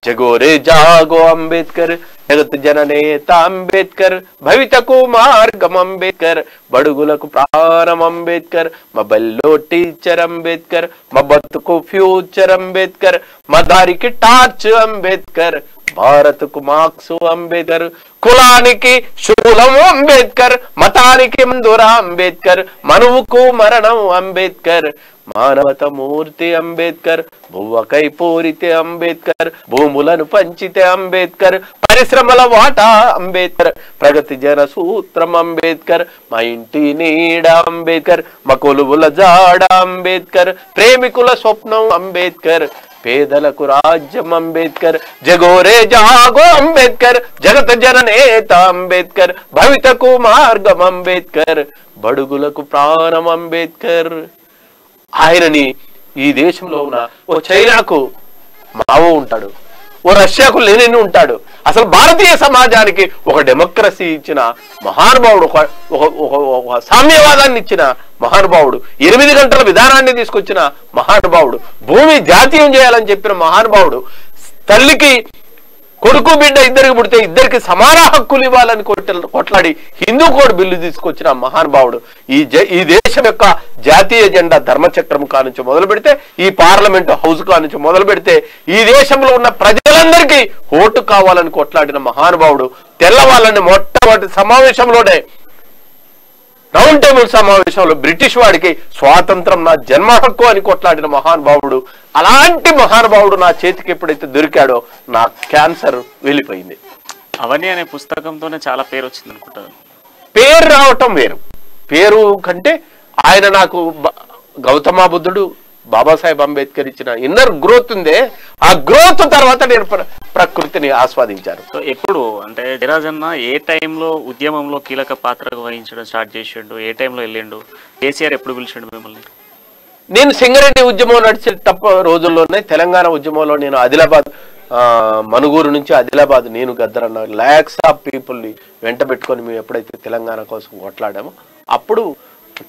Speaker 5: జగోరే జాగో అంబేద్కర్, జగత్ జననేత అంబేద్కర్, భవితకు మార్గం అంబేద్కర్, బడుగులకు ప్రాణం అంబేద్కర్, మా బల్లో టీచర్ అంబేద్కర్, మా బతుకు ఫ్యూచర్ అంబేద్కర్, మా దారికి టార్చ్ అంబేద్కర్, భారత్కు మార్క్స్ అంబేద్కర్, కులానికి శూలం అంబేద్కర్, మతానికి మందురా అంబేద్కర్, మనువుకు మరణం అంబేద్కర్, మానవత మూర్తి అంబేద్కర్, భువకై పూరితే అంబేద్కర్, భూములను పంచితే అంబేద్కర్, పరిశ్రమల వాటా అంబేద్కర్, ప్రగతి జన సూత్రం అంబేద్కర్, మా ఇంటి నీడ అంబేద్కర్, మా కొలువుల జాడ అంబేద్కర్, ప్రేమికుల స్వప్నం అంబేద్కర్, పేదలకు రాజ్యం అంబేద్కర్, జగోరే జాగో అంబేద్కర్, జగత్ జననేత అంబేద్కర్, భవితకు మార్గం అంబేద్కర్, బడుగులకు ప్రాణం అంబేద్కర్. ఆయనని ఈ దేశంలో ఉన్న ఓ చైనాకు మావో ఉంటాడు, ఓ రష్యాకు లెనిన్ ఉంటాడు. అసలు భారతీయ సమాజానికి ఒక డెమోక్రసీ ఇచ్చిన మహానుభావుడు, ఒక సామ్యవాదాన్ని ఇచ్చిన మహానుభావుడు, 8 గంటల విధానాన్ని తీసుకొచ్చిన మహానుభావుడు, భూమి జాతీయం చేయాలని చెప్పిన మహానుభావుడు, తల్లికి కొడుకు బిడ్డ ఇద్దరికి పుడితే ఇద్దరికి సమాన హక్కులు ఇవ్వాలని కొట్లాడి హిందూ కోడ్ బిల్లు తీసుకొచ్చిన మహానుభావుడు, ఈ దేశం యొక్క జాతీయ జెండా ధర్మచక్రం కానుంచి మొదలు పెడితే, ఈ పార్లమెంట్ హౌస్ కానుంచి మొదలు పెడితే, ఈ దేశంలో ఉన్న ప్రజలందరికీ ఓటు కావాలని కొట్లాడిన మహానుభావుడు, తెల్లవాళ్ళని మొట్టమొదటి సమావేశంలోనే రౌండ్ టేబుల్ సమావేశంలో బ్రిటిష్ వాడికి స్వాతంత్రం నా జన్మ హక్కు అని కొట్లాడిన మహానుభావుడు. అలాంటి మహానుభావుడు నా చేతికి ఎప్పుడైతే దొరికాడో నా క్యాన్సర్ వెళ్ళిపోయింది.
Speaker 2: అవని అనే పుస్తకంతోనే చాలా పేరు వచ్చింది అనుకుంటాను.
Speaker 5: పేరు రావటం వేరు, పేరు కంటే ఆయన నాకు గౌతమ బుద్ధుడు, బాబాసాహెబ్ అంబేద్కర్ ఇచ్చిన ఇన్నర్ గ్రోత్ ఉందే, ఆ గ్రోత్ తర్వాత నేను ప్రకృతిని ఆస్వాదించాను.
Speaker 2: సో ఎప్పుడు అంటే జయరాజన్న ఏ టైంలో ఉద్యమంలో కీలక పాత్ర వహించడం స్టార్ట్ చేసిండు, ఏ టైంలో వెళ్ళిండు, కేసీఆర్ ఎప్పుడు పిలిచిండు మిమ్మల్ని?
Speaker 5: నేను సింగరేణి ఉద్యమం నడిచే రోజుల్లోనే తెలంగాణ ఉద్యమంలో నేను ఆదిలాబాద్, మనుగూరు నుంచి ఆదిలాబాద్, నేను గద్దరన్న లాక్స్ ఆఫ్ పీపుల్ని వెంట పెట్టుకొని మేము ఎప్పుడైతే తెలంగాణ కోసం కొట్లాడామో అప్పుడు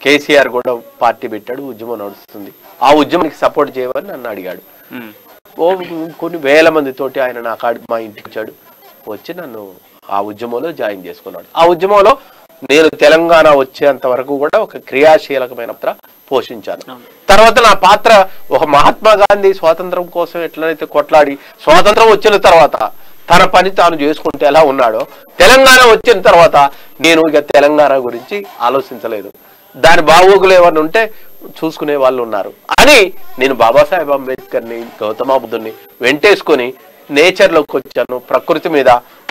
Speaker 5: కేసీఆర్ కూడా పార్టీ పెట్టాడు, ఉద్యమం నడుస్తుంది, ఆ ఉద్యమానికి సపోర్ట్ చేయమని నన్ను అడిగాడు. కొన్ని వేల మందితోటి ఆయన నా మా ఇంటికి వచ్చాడు, వచ్చి నన్ను ఆ ఉద్యమంలో జాయిన్ చేసుకున్నాడు. ఆ ఉద్యమంలో నేను తెలంగాణ వచ్చేంత వరకు కూడా ఒక క్రియాశీలకమైన పాత్ర పోషించాను. తర్వాత నా పాత్ర ఒక మహాత్మా గాంధీ స్వాతంత్రం కోసం ఎట్లయితే కొట్లాడి స్వాతంత్రం వచ్చిన తర్వాత తన పని తాను చేసుకుంటే ఎలా ఉన్నాడో, తెలంగాణ వచ్చిన తర్వాత నేను ఇక తెలంగాణ గురించి ఆలోచించలేదు, దాని బాగోగులు ఏమన్నా ఉంటే చూసుకునే వాళ్ళు ఉన్నారు అని నేను బాబాసాహెబ్ అంబేద్కర్ని, గౌతమ బుద్ధుని వెంటేసుకొని నేచర్లోకి వచ్చాను. ప్రకృతి మీద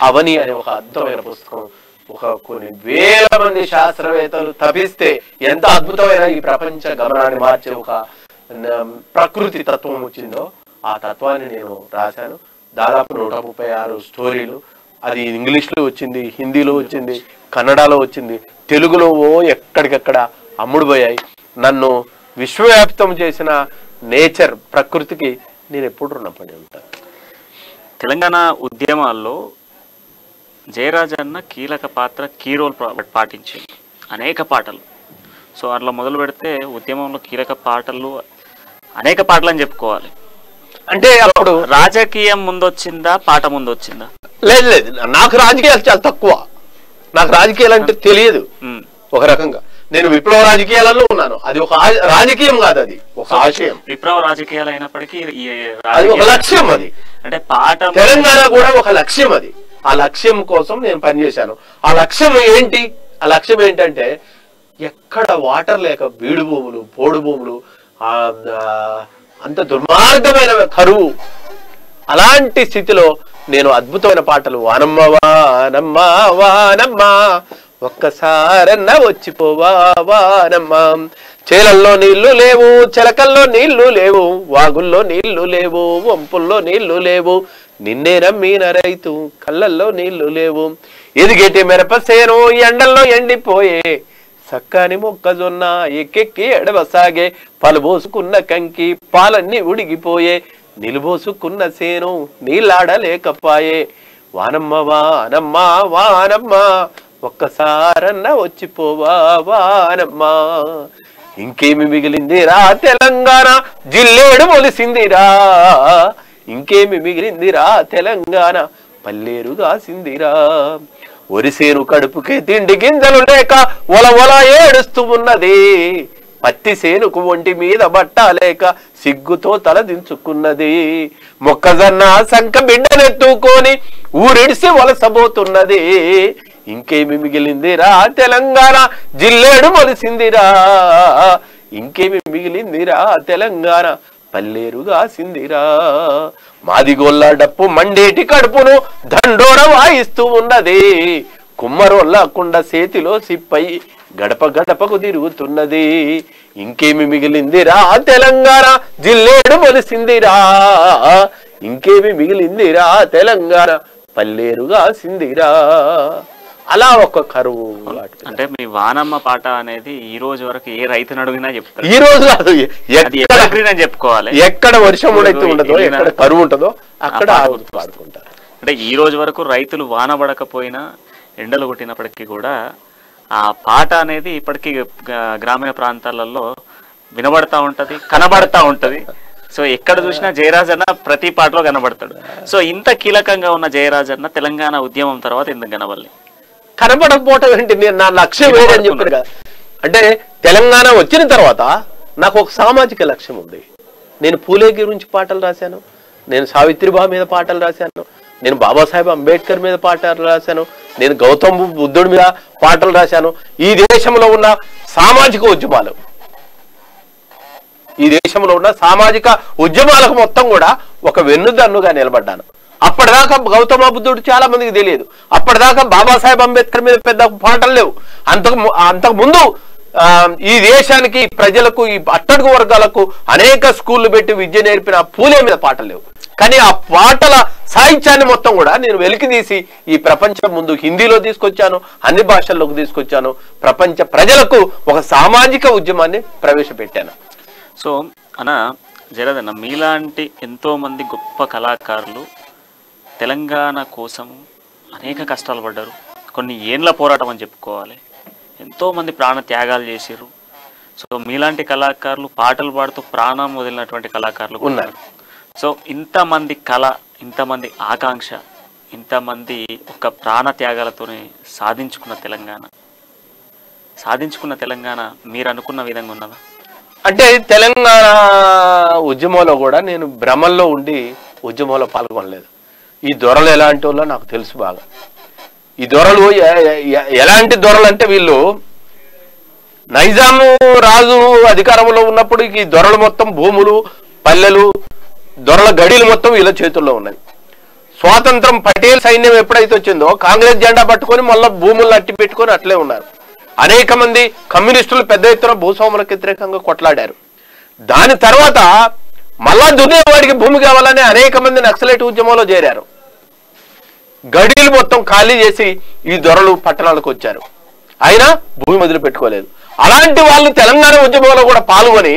Speaker 5: అవని అనే ఒక అద్భుతమైన పుస్తకం, కొన్ని వేల మంది శాస్త్రవేత్తలు తపిస్తే ఎంత అద్భుతమైన ఈ ప్రపంచ గమనాన్ని మార్చే ఒక ప్రకృతి తత్వం వచ్చిందో ఆ తత్వాన్ని నేను రాశాను. దాదాపు 136 స్టోరీలు. అది ఇంగ్లీష్లో వచ్చింది, హిందీలో వచ్చింది, కన్నడలో వచ్చింది, తెలుగులో ఎక్కడికక్కడ అమ్ముడుపోయాయి. నన్ను విశ్వవ్యాప్తం చేసిన నేచర్, ప్రకృతికి నేను ఎప్పుడు రుణపడి ఉంటాను.
Speaker 2: తెలంగాణ ఉద్యమాల్లో జయరాజన్న కీలక పాత్ర, కీ రోల్ పాటించింది అనేక పాటలు. సో అట్లా మొదలు పెడితే ఉద్యమంలో కీలక పాటలు అనేక పాటలు అని చెప్పుకోవాలి.
Speaker 5: అంటే అప్పుడు
Speaker 2: రాజకీయం ముందొచ్చిందా, పాట ముందొచ్చిందా?
Speaker 5: లేదు లేదు, నాకు రాజకీయాలు చాలా తక్కువ, నాకు రాజకీయాలు అంటే తెలియదు. ఒక రకంగా నేను విప్లవ రాజకీయాలలో ఉన్నాను, అది ఒక రాజకీయం కాదు, అది ఒక ఆశయం.
Speaker 2: విప్లవ రాజకీయాలు అయినప్పటికీ
Speaker 5: అది ఒక లక్ష్యం. అది
Speaker 2: అంటే పాట
Speaker 5: తెలంగాణ కూడా ఒక లక్ష్యం. అది ఆ లక్ష్యం కోసం నేను పనిచేశాను. ఆ లక్ష్యం ఏంటి? ఆ లక్ష్యం ఏంటంటే ఎక్కడ వాటర్ లేక బీడు భూములు, పోడు భూములు, అంత దుర్మార్గమైన కరువు, అలాంటి స్థితిలో నేను అద్భుతమైన పాటలు వానమ్మ వానమ్మ వానమ్మ ఒక్కసారన్న వచ్చిపోవా వానమ్మ, చేలల్లో నీళ్లు లేవు, చెలకల్లో నీళ్లు లేవు, వాగుల్లో నీళ్లు లేవు, వంపుల్లో నీళ్లు లేవు, నిన్నే నమ్మిన రైతు కళ్ళల్లో నీళ్లు లేవు, ఎదిగేటి మిరపసేను ఎండల్లో ఎండిపోయే, సక్కని మొక్కజొన్న ఎక్కెక్కి ఎడవసాగే, పలుబోసుకున్న కంకి పాలన్నీ ఉడిగిపోయే, నిలుబోసుకున్న సేను నీళ్ళాడలేకపాయే, వానమ్మ వానమ్మ వానమ్మ ఒక్కసారన్న వచ్చిపోవా వానమ్మ, ఇంకేమి మిగిలిందిరా తెలంగాణ జిల్లేడు మొలిసిందిరా, ఇంకేమి మిగిలిందిరా తెలంగాణ పల్లేరుగాసిందిరా, ఒరిసేను కడుపుకే తిండి గింజలు లేక ఒల ఒల ఏడుస్తూ ఉన్నది, పత్తి సేనుకు ఒంటి మీద బట్ట లేక సిగ్గుతో తల దించుకున్నది, మొక్కజొన్న సంక బిడ్డనెత్తుకొని ఊరిడిసి వలసబోతున్నది, ఇంకేమి మిగిలిందిరా తెలంగాణ జిల్లేడు మొలిసిందిరా, ఇంకేమి మిగిలిందిరా తెలంగాణ పల్లేరుగాసిందిరా, మాదిగోళ్ళ డప్పు మండేటి కడుపును దండోర వాయిస్తూ ఉన్నది, కుమ్మరోళ్ళ కుండ చేతిలో సిప్పై గడప గడపకు తిరుగుతున్నది, ఇంకేమి మిగిలిందిరా తెలంగాణ జిల్లేడు మొలిసిందిరా, ఇంకేమి మిగిలిందిరా తెలంగాణ పల్లేరుగాసిందిరా. అలా ఒక కరువు.
Speaker 2: అంటే మీ వానమ్మ పాట అనేది ఈ రోజు వరకు ఏ రైతుని అడిగినా చెప్తారు,
Speaker 5: ఈ రోజు కాదు
Speaker 2: చెప్పుకోవాలి,
Speaker 5: ఎక్కడ వర్షం అయితే ఉండదో, ఎక్కడ కరువు ఉంటుందో అక్కడ పాడుకుంటారు.
Speaker 2: అంటే ఈ రోజు వరకు రైతులు వాన పడకపోయినా ఎండలు కొట్టినప్పటికీ కూడా ఆ పాట అనేది ఇప్పటికీ గ్రామీణ ప్రాంతాలలో వినబడతా ఉంటది, కనబడతా ఉంటది. సో ఎక్కడ చూసినా జయరాజన్న ప్రతి పాటలో కనబడతాడు. సో ఇంత కీలకంగా ఉన్న జయరాజన్న తెలంగాణ ఉద్యమం తర్వాత ఎందుకు కనబడలే?
Speaker 5: కనబడకపోవటం ఏంటి, నేను నా లక్ష్యం వేరని చెప్పాను కదా. అంటే తెలంగాణ వచ్చిన తర్వాత నాకు ఒక సామాజిక లక్ష్యం ఉంది. నేను పూలే గురించి పాటలు రాశాను, నేను సావిత్రిబా మీద పాటలు రాశాను, నేను బాబాసాహెబ్ అంబేద్కర్ మీద పాటలు రాశాను, నేను గౌతమ్ బుద్ధుడి మీద పాటలు రాశాను. ఈ దేశంలో ఉన్న సామాజిక ఉద్యమాలు, ఈ దేశంలో ఉన్న సామాజిక ఉద్యమాలకు మొత్తం కూడా ఒక వెన్నుదన్నుగా నిలబడ్డాను. అప్పటిదాకా గౌతమ బుద్ధుడు చాలా మందికి తెలియదు, అప్పటిదాకా బాబాసాహెబ్ అంబేద్కర్ మీద పెద్ద పాటలు లేవు. అంతకు ముందు ఈ దేశానికి ప్రజలకు, ఈ అట్టడుగు వర్గాలకు అనేక స్కూళ్లు పెట్టి విద్య నేర్పిన పూలే మీద పాటలు లేవు. కానీ ఆ పాటల సాహిత్యాన్ని మొత్తం కూడా నేను వెలికి తీసి ఈ ప్రపంచం ముందు హిందీలో తీసుకొచ్చాను, అన్ని భాషల్లోకి తీసుకొచ్చాను, ప్రపంచ ప్రజలకు ఒక సామాజిక ఉద్యమాన్ని ప్రవేశపెట్టాను.
Speaker 2: సో జరదన్న మీలాంటి ఎంతో మంది గొప్ప కళాకారులు తెలంగాణ కోసం అనేక కష్టాలు పడ్డారు, కొన్ని ఏండ్ల పోరాటం అని చెప్పుకోవాలి, ఎంతో మంది ప్రాణ త్యాగాలు చేశారు. సో మీలాంటి కళాకారులు పాటలు పాడుతూ ప్రాణం వదిలినటువంటి కళాకారులు ఉన్నారు. సో ఇంతమంది కళ, ఇంతమంది ఆకాంక్ష, ఇంతమంది ఒక ప్రాణ త్యాగాలతోనే సాధించుకున్న తెలంగాణ మీరు అనుకున్న విధంగా ఉన్నదా?
Speaker 5: అంటే తెలంగాణ ఉద్యమంలో కూడా నేను భ్రమల్లో ఉండి ఉద్యమంలో పాల్గొనలేదు. ఈ దొరలు ఎలాంటి వాళ్ళో నాకు తెలుసు బాగా. ఈ దొరలు ఎలాంటి దొరలు అంటే, వీళ్ళు నైజాము రాజు అధికారంలో ఉన్నప్పుడు ఈ దొరలు మొత్తం భూములు, పల్లెలు, దొరల గడిలు మొత్తం వీళ్ళ చేతుల్లో ఉన్నాయి. స్వాతంత్రం పటేల్ సైన్యం ఎప్పుడైతే వచ్చిందో కాంగ్రెస్ జెండా పట్టుకొని మళ్ళీ భూములను అట్టి పెట్టుకొని అట్లే ఉన్నారు. అనేక మంది కమ్యూనిస్టులు పెద్ద ఎత్తున భూస్వాములకు వ్యతిరేకంగా కొట్లాడారు. దాని తర్వాత మళ్ళా దున్నేవాడికి భూమి కావాలని అనేక మంది నక్సలైట్ ఉద్యమంలో చేరారు. గడీలు మొత్తం ఖాళీ చేసి ఈ దొరలు పట్టణాలకు వచ్చారు, అయినా భూమి మొదలు పెట్టుకోలేదు. అలాంటి వాళ్ళు తెలంగాణ ఉద్యమంలో కూడా పాల్గొని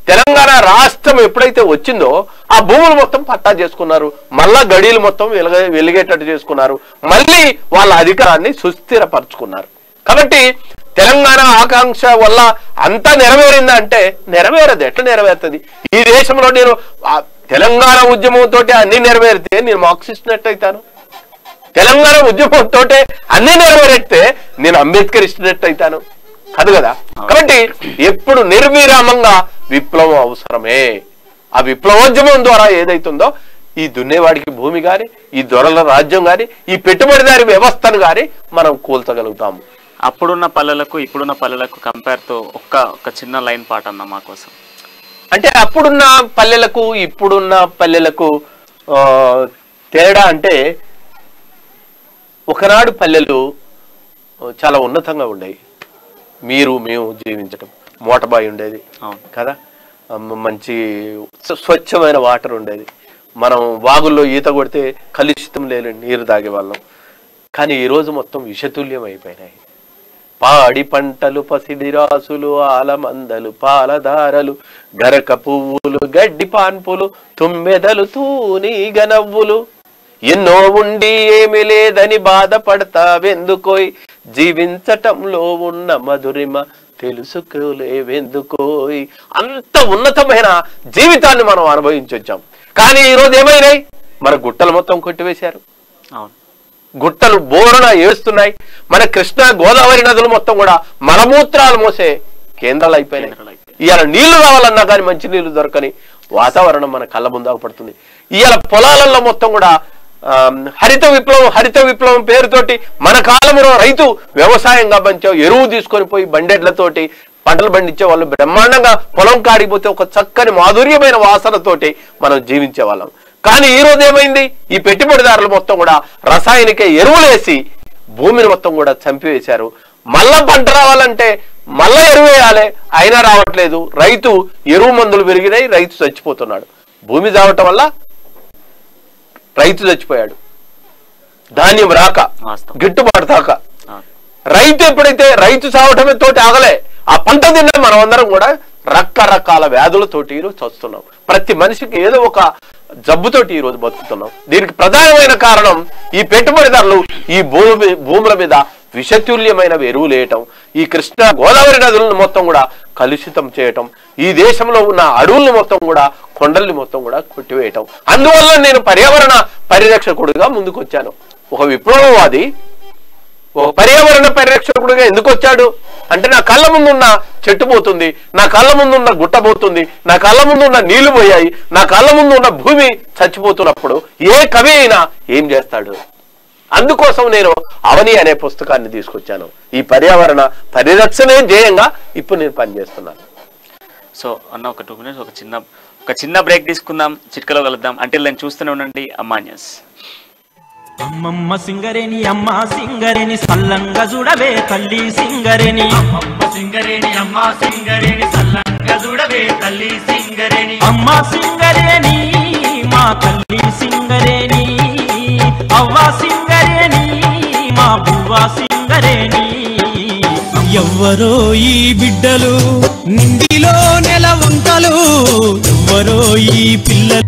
Speaker 5: తెలంగాణ రాష్ట్రం ఎప్పుడైతే వచ్చిందో ఆ భూములు మొత్తం పట్టా చేసుకున్నారు, మళ్ళా గడీలు మొత్తం వెలిగేటట్టు చేసుకున్నారు, మళ్ళీ వాళ్ళ అధికారాన్ని సుస్థిరపరచుకున్నారు. కాబట్టి తెలంగాణ ఆకాంక్ష వల్ల అంతా నెరవేరిందా అంటే నెరవేరదు. ఎట్లా నెరవేరుతుంది? ఈ దేశంలో నేను తెలంగాణ ఉద్యమంతో అన్ని నెరవేరితే నేను మార్క్సిస్ట్ అవుతాను, తెలంగాణ ఉద్యమంతో అన్ని నెరవేరితే నేను అంబేద్కర్ ఇచ్చినట్టు అవుతాను కాదు కదా. కాబట్టి ఎప్పుడు నిర్విరామంగా విప్లవం అవసరమే. ఆ విప్లవోద్యమం ద్వారా ఏదైతుందో ఈ దున్నేవాడికి భూమి కానీ, ఈ దొరల రాజ్యం కానీ, ఈ పెట్టుబడిదారి వ్యవస్థను కానీ మనం కూల్చగలుగుతాము.
Speaker 2: అప్పుడున్న పల్లెలకు ఇప్పుడున్న పల్లెలకు కంపేర్తో ఒక చిన్న లైన్ పాట అన్న మా కోసం.
Speaker 5: అంటే అప్పుడున్న పల్లెలకు ఇప్పుడున్న పల్లెలకు తేడా అంటే ఒకనాడు పల్లెలు చాలా ఉన్నతంగా ఉండేవి. మీరు మేము జీవించటం, మోటబాయి ఉండేది కదా, మంచి స్వచ్ఛమైన వాటర్ ఉండేది, మనం వాగుల్లో ఈత కొడితే కలుషితం లేని నీరు తాగేవాళ్ళం. కానీ ఈరోజు మొత్తం విషతుల్యం అయిపోయినాయి. పాడి పంటలు, పసిడి రాసులు, ఆలమందలు, పాలధారలు, గరక పువ్వులు, గడ్డి పాన్పులు, తుమ్మెదలు, తూనీగ నవ్వులు, ఎన్నో ఉండి ఏమి లేదని బాధపడతావెందుకోయ్, జీవించటంలో ఉన్న మధురిమ తెలుసుకోలేవెందుకోయ్. అంత ఉన్నతమైన జీవితాన్ని మనం అనుభవించొచ్చాం. కానీ ఈరోజు ఏమైనాయి? మన గుట్టలు మొత్తం కొట్టివేశారు. గుట్టలు బోరున ఏడుస్తున్నాయి. మన కృష్ణా గోదావరి నదులు మొత్తం కూడా మలమూత్రాలు మోసే కేంద్రాలు అయిపోయినాయి. ఇవాళ నీళ్లు రావాలన్నా కానీ మంచి నీళ్లు దొరకని వాతావరణం మన కళ్ళ ముందాకు పడుతుంది. ఇవాళ పొలాలలో మొత్తం కూడా హరిత విప్లవం పేరుతోటి మన కాలంలో రైతు వ్యవసాయంగా పంచావు, ఎరువు తీసుకొని పోయి బండెడ్లతోటి పంటలు పండించే వాళ్ళు బ్రహ్మాండంగా పొలం కాడిపోతే ఒక చక్కని మాధుర్యమైన వాసనతోటి మనం జీవించే వాళ్ళం. కానీ ఈ రోజు ఏమైంది? ఈ పెట్టుబడిదారులు మొత్తం కూడా రసాయనిక ఎరువులేసి భూమిని మొత్తం కూడా చంపివేశారు. మళ్ళా పంట రావాలంటే మళ్ళా ఎరువు వేయాలి, అయినా రావట్లేదు. రైతు ఎరువు మందులు పెరిగినాయి, రైతు చచ్చిపోతున్నాడు. భూమి చావటం వల్ల రైతు చచ్చిపోయాడు. ధాన్యం రాక, గిట్టుబాటు తాక, రైతు ఎప్పుడైతే రైతు చావటమే తోటి ఆగలే, ఆ పంట తిన్న మనం అందరం కూడా రకరకాల వ్యాధులతోటి ఈరోజు చస్తున్నాం. ప్రతి మనిషికి ఏదో ఒక జబ్బుతోటి ఈరోజు బతుకుతున్నాం. దీనికి ప్రధానమైన కారణం ఈ పెట్టుబడిదారులు ఈ భూముల మీద విషతుల్యమైన ఎరువులు వేయటం, ఈ కృష్ణా గోదావరి నదులను మొత్తం కూడా కలుషితం చేయటం, ఈ దేశంలో ఉన్న అడవులను మొత్తం కూడా కొండల్ని మొత్తం కూడా కొట్టివేయటం. అందువల్ల నేను పర్యావరణ పరిరక్షకుడిగా ముందుకు వచ్చాను. ఒక విప్లవవాది ఒక పర్యావరణ పరిరక్షకుడిగా ఎందుకు వచ్చాడు అంటే, నా కళ్ళ ముందున్న చెట్టు పోతుంది, నా కళ్ళ ముందున్న గుట్ట పోతుంది, నా కళ్ళ ముందున్న నీళ్లు పోయాయి, నా కళ్ళ ముందున్న భూమి చచ్చిపోతున్నప్పుడు ఏ కవి అయినా ఏం చేస్తాడు? అందుకోసం నేను అవని అనే పుస్తకాన్ని తీసుకొచ్చాను. ఈ పర్యావరణ పరిరక్షణే ధ్యేయంగా ఇప్పుడు నేను పనిచేస్తున్నాను.
Speaker 2: సో అన్న ఒక 2 minutes ఒక చిన్న బ్రేక్ తీసుకుందాం, చిట్కలో కలుద్దాం. అంటే నేను చూస్తూనే ఉండండి అమ్మా న్యూస్.
Speaker 3: అమ్మమ్మ సింగరేణి అమ్మ సింగరేణి సల్లంగా చూడవే తల్లి సింగరేణి, అమ్మమ్మ సింగరేణి అమ్మ సింగరేణి సల్లంగా చూడవే తల్లి సింగరేణి, అమ్మ సింగరేణి మా తల్లి సింగరేణి, అవ్వ సింగరేణి మా బువ్వ సింగరేణి.
Speaker 1: ఎవ్వరో ఈ బిడ్డలు నిండిలో నెల వంకలు, ఎవ్వరో ఈ పిల్లలు.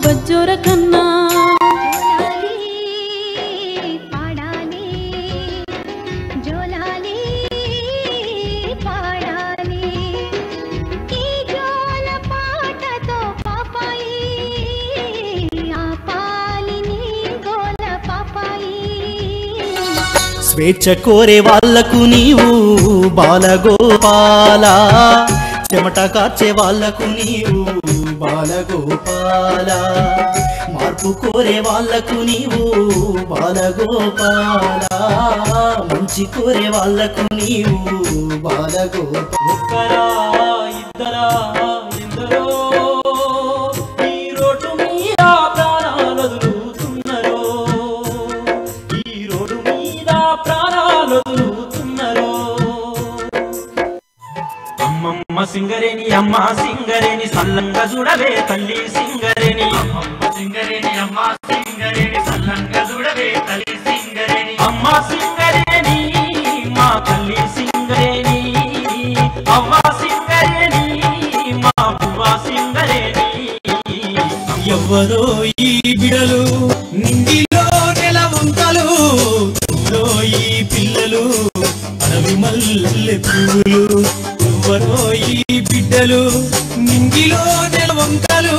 Speaker 6: బజ్జోర కన్నా
Speaker 4: స్వేచ్ఛ కోరే వాళ్లకు నీవు బాలగోపాల, చెమట కార్చే వాళ్లకు నీవు బాలగోపాల, మార్పు కోరే వాళ్లకు నీవు బాలగోపాల, మంచి కోరే వాళ్లకు నీవు బాలగోపాల.
Speaker 3: ఒక్కరా ఇద్దరా ఎందరో ఈ రోడ్డు మీద ప్రాణాలు వదులుతున్నరో, ఈ రోడ్డు మీద ప్రాణాలు వదులుతున్నరో. అమ్మమ్మ సింగరేణి అమ్మ సింగరేణి సల్లంగా చూడవే తల్లి సింగరేణి, అమ్మమ్మ సింగరేణి అమ్మ సింగరేణి సల్లంగా చూడవే తల్లి సింగరేణి, అమ్మ సింగరేణి మా తల్లి సింగరేణి, అవ్వ సింగరేణి మా బువ్వ సింగరేణి.
Speaker 1: ఎవ్వరో ఈ బిడలు నింగిలో నెల వంకలు ఎవరో ఈ పిల్లలు అడవి మల్లె పూలు ఎవ్వరో ఈ బిడ్డలు నింగిలో నెల వంకలు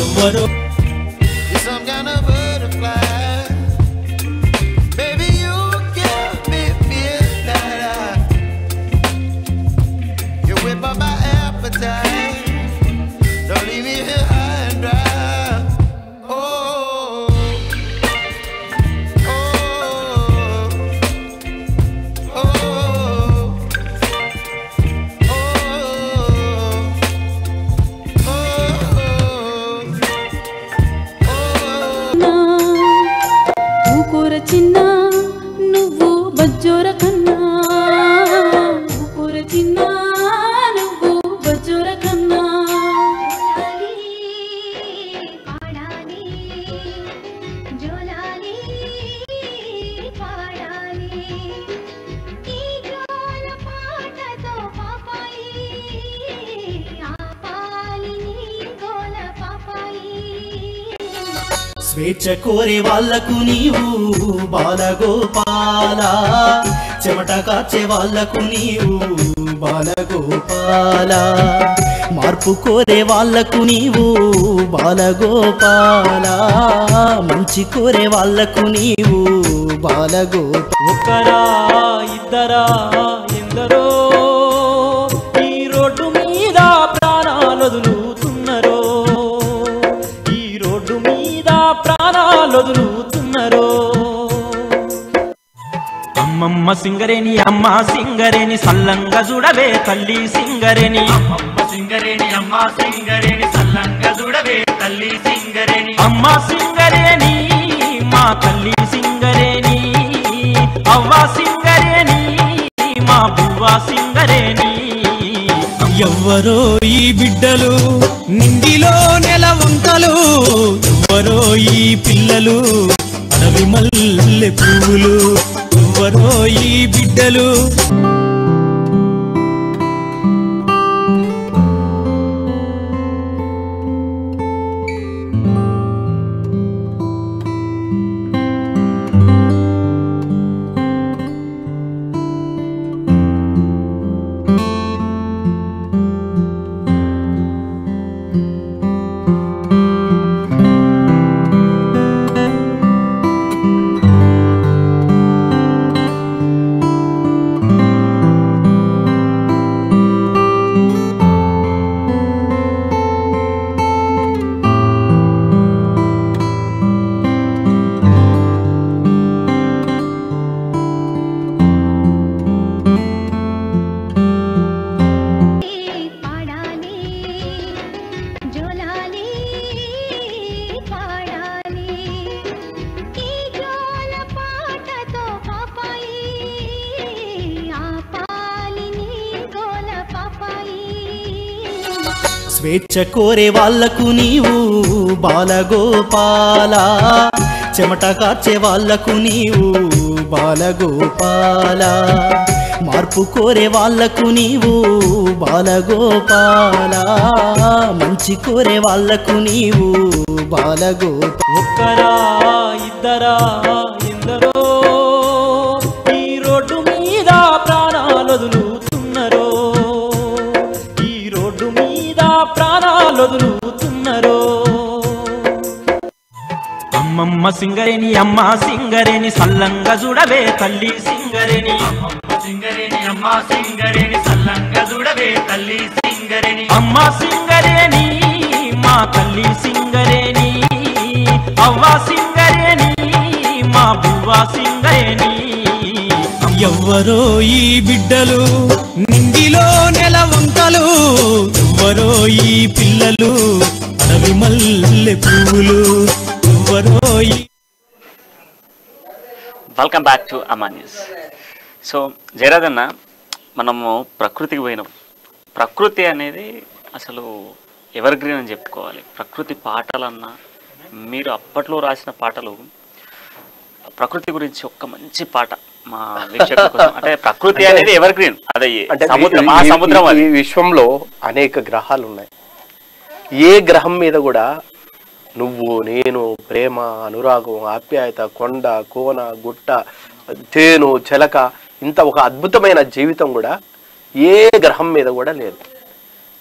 Speaker 1: ఎవ్వరో
Speaker 6: చిన్న నువ్వు బజ్జోర కన్నా చిన్న నువ్వు బజ్జోర కన్నా
Speaker 4: స్వేచ్ఛ కోరే వాళ్లకు నీవు బాలగోపాల చెమట కాచే వాళ్లకు నీవు బాలగోపాల మార్పు కోరే వాళ్లకు నీవు బాలగోపాల మంచి కోరే వాళ్లకు నీవు బాలగోపాల
Speaker 3: ఒకరా ఇద్దరా ఎందరో ఈ రోడ్డు మీద ప్రాణాలు వదులుతున్నరో ఈ రోడ్డు మీద ప్రాణాలు వదులుతున్నరో అమ్మమ్మ సింగరేణి అమ్మ సింగరేణి సల్లంగా చూడవే తల్లి సింగరేణి అమ్మమ్మ సింగరేణి అమ్మ సింగరేణి సల్లంగా చూడవే తల్లి సింగరేణి అమ్మ సింగరేణి మా తల్లి సింగరేణి అవ్వ సింగరేణి మా బువ్వ సింగరేణి
Speaker 1: ఎవ్వరో ఈ బిడ్డలు నింగిలో నెల వంకలు ఎవ్వరో ఈ పిల్లలు అడవి మల్లె పూలు ఎవ్వరో ఈ బిడ్డలు
Speaker 4: స్వేచ్ఛ కోరే వాళ్లకు నీవు బాలగోపాల చెమట కార్చే వాళ్లకు నీవు బాలగోపాల మార్పు కోరే వాళ్లకు నీవు బాలగోపాల మంచి కోరే వాళ్లకు నీవు బాలగోపాల
Speaker 3: ఒక్కరా ఇద్దరా ఎందరో ఈ రోడ్డు మీద ప్రాణాలు వదులుతున్నరో ఈ రోడ్డు మీద ప్రాణాలు వదులుతున్నరో అమ్మమ్మ సింగరేణి అమ్మ సింగరేణి సల్లంగా చూడవే తల్లి సింగరేణి అమ్మమ్మ సింగరేణి అమ్మ సింగరేణి సల్లంగా చూడవే తల్లి సింగరేణి అమ్మ సింగరేణి మా తల్లి సింగరేణి అవ్వ సింగరేణి మా బువ్వ సింగరేణి
Speaker 1: ఎవ్వరో ఈ బిడ్డలు నింగిలో నెల వంకలు ఎవ్వరో ఈ పిల్లలు అడవి మల్లె పూలు ఎవ్వరో ఈ
Speaker 2: వెల్కమ్ బ్యాక్ టు అమ్మా న్యూస్. సో జయరాజన్న, మనము ప్రకృతికి పోయినాం. ప్రకృతి అనేది అసలు ఎవర్ గ్రీన్ అని చెప్పుకోవాలి. ప్రకృతి పాటలన్నా, మీరు అప్పట్లో రాసిన పాటలు ప్రకృతి గురించి ఒక్క మంచి పాట మా వీక్షకుల కోసం. అంటే ప్రకృతి అనేది ఎవర్ గ్రీన్, అదే సముద్రం, మహాసముద్రం.
Speaker 5: ఈ విశ్వంలో అనేక గ్రహాలు ఉన్నాయి. ఏ గ్రహం మీద కూడా నువ్వు నేను ప్రేమ అనురాగం ఆప్యాయత కొండ కోన గుట్ట తేను చెలక ఇంత ఒక అద్భుతమైన జీవితం కూడా ఏ గ్రహం మీద కూడా లేదు.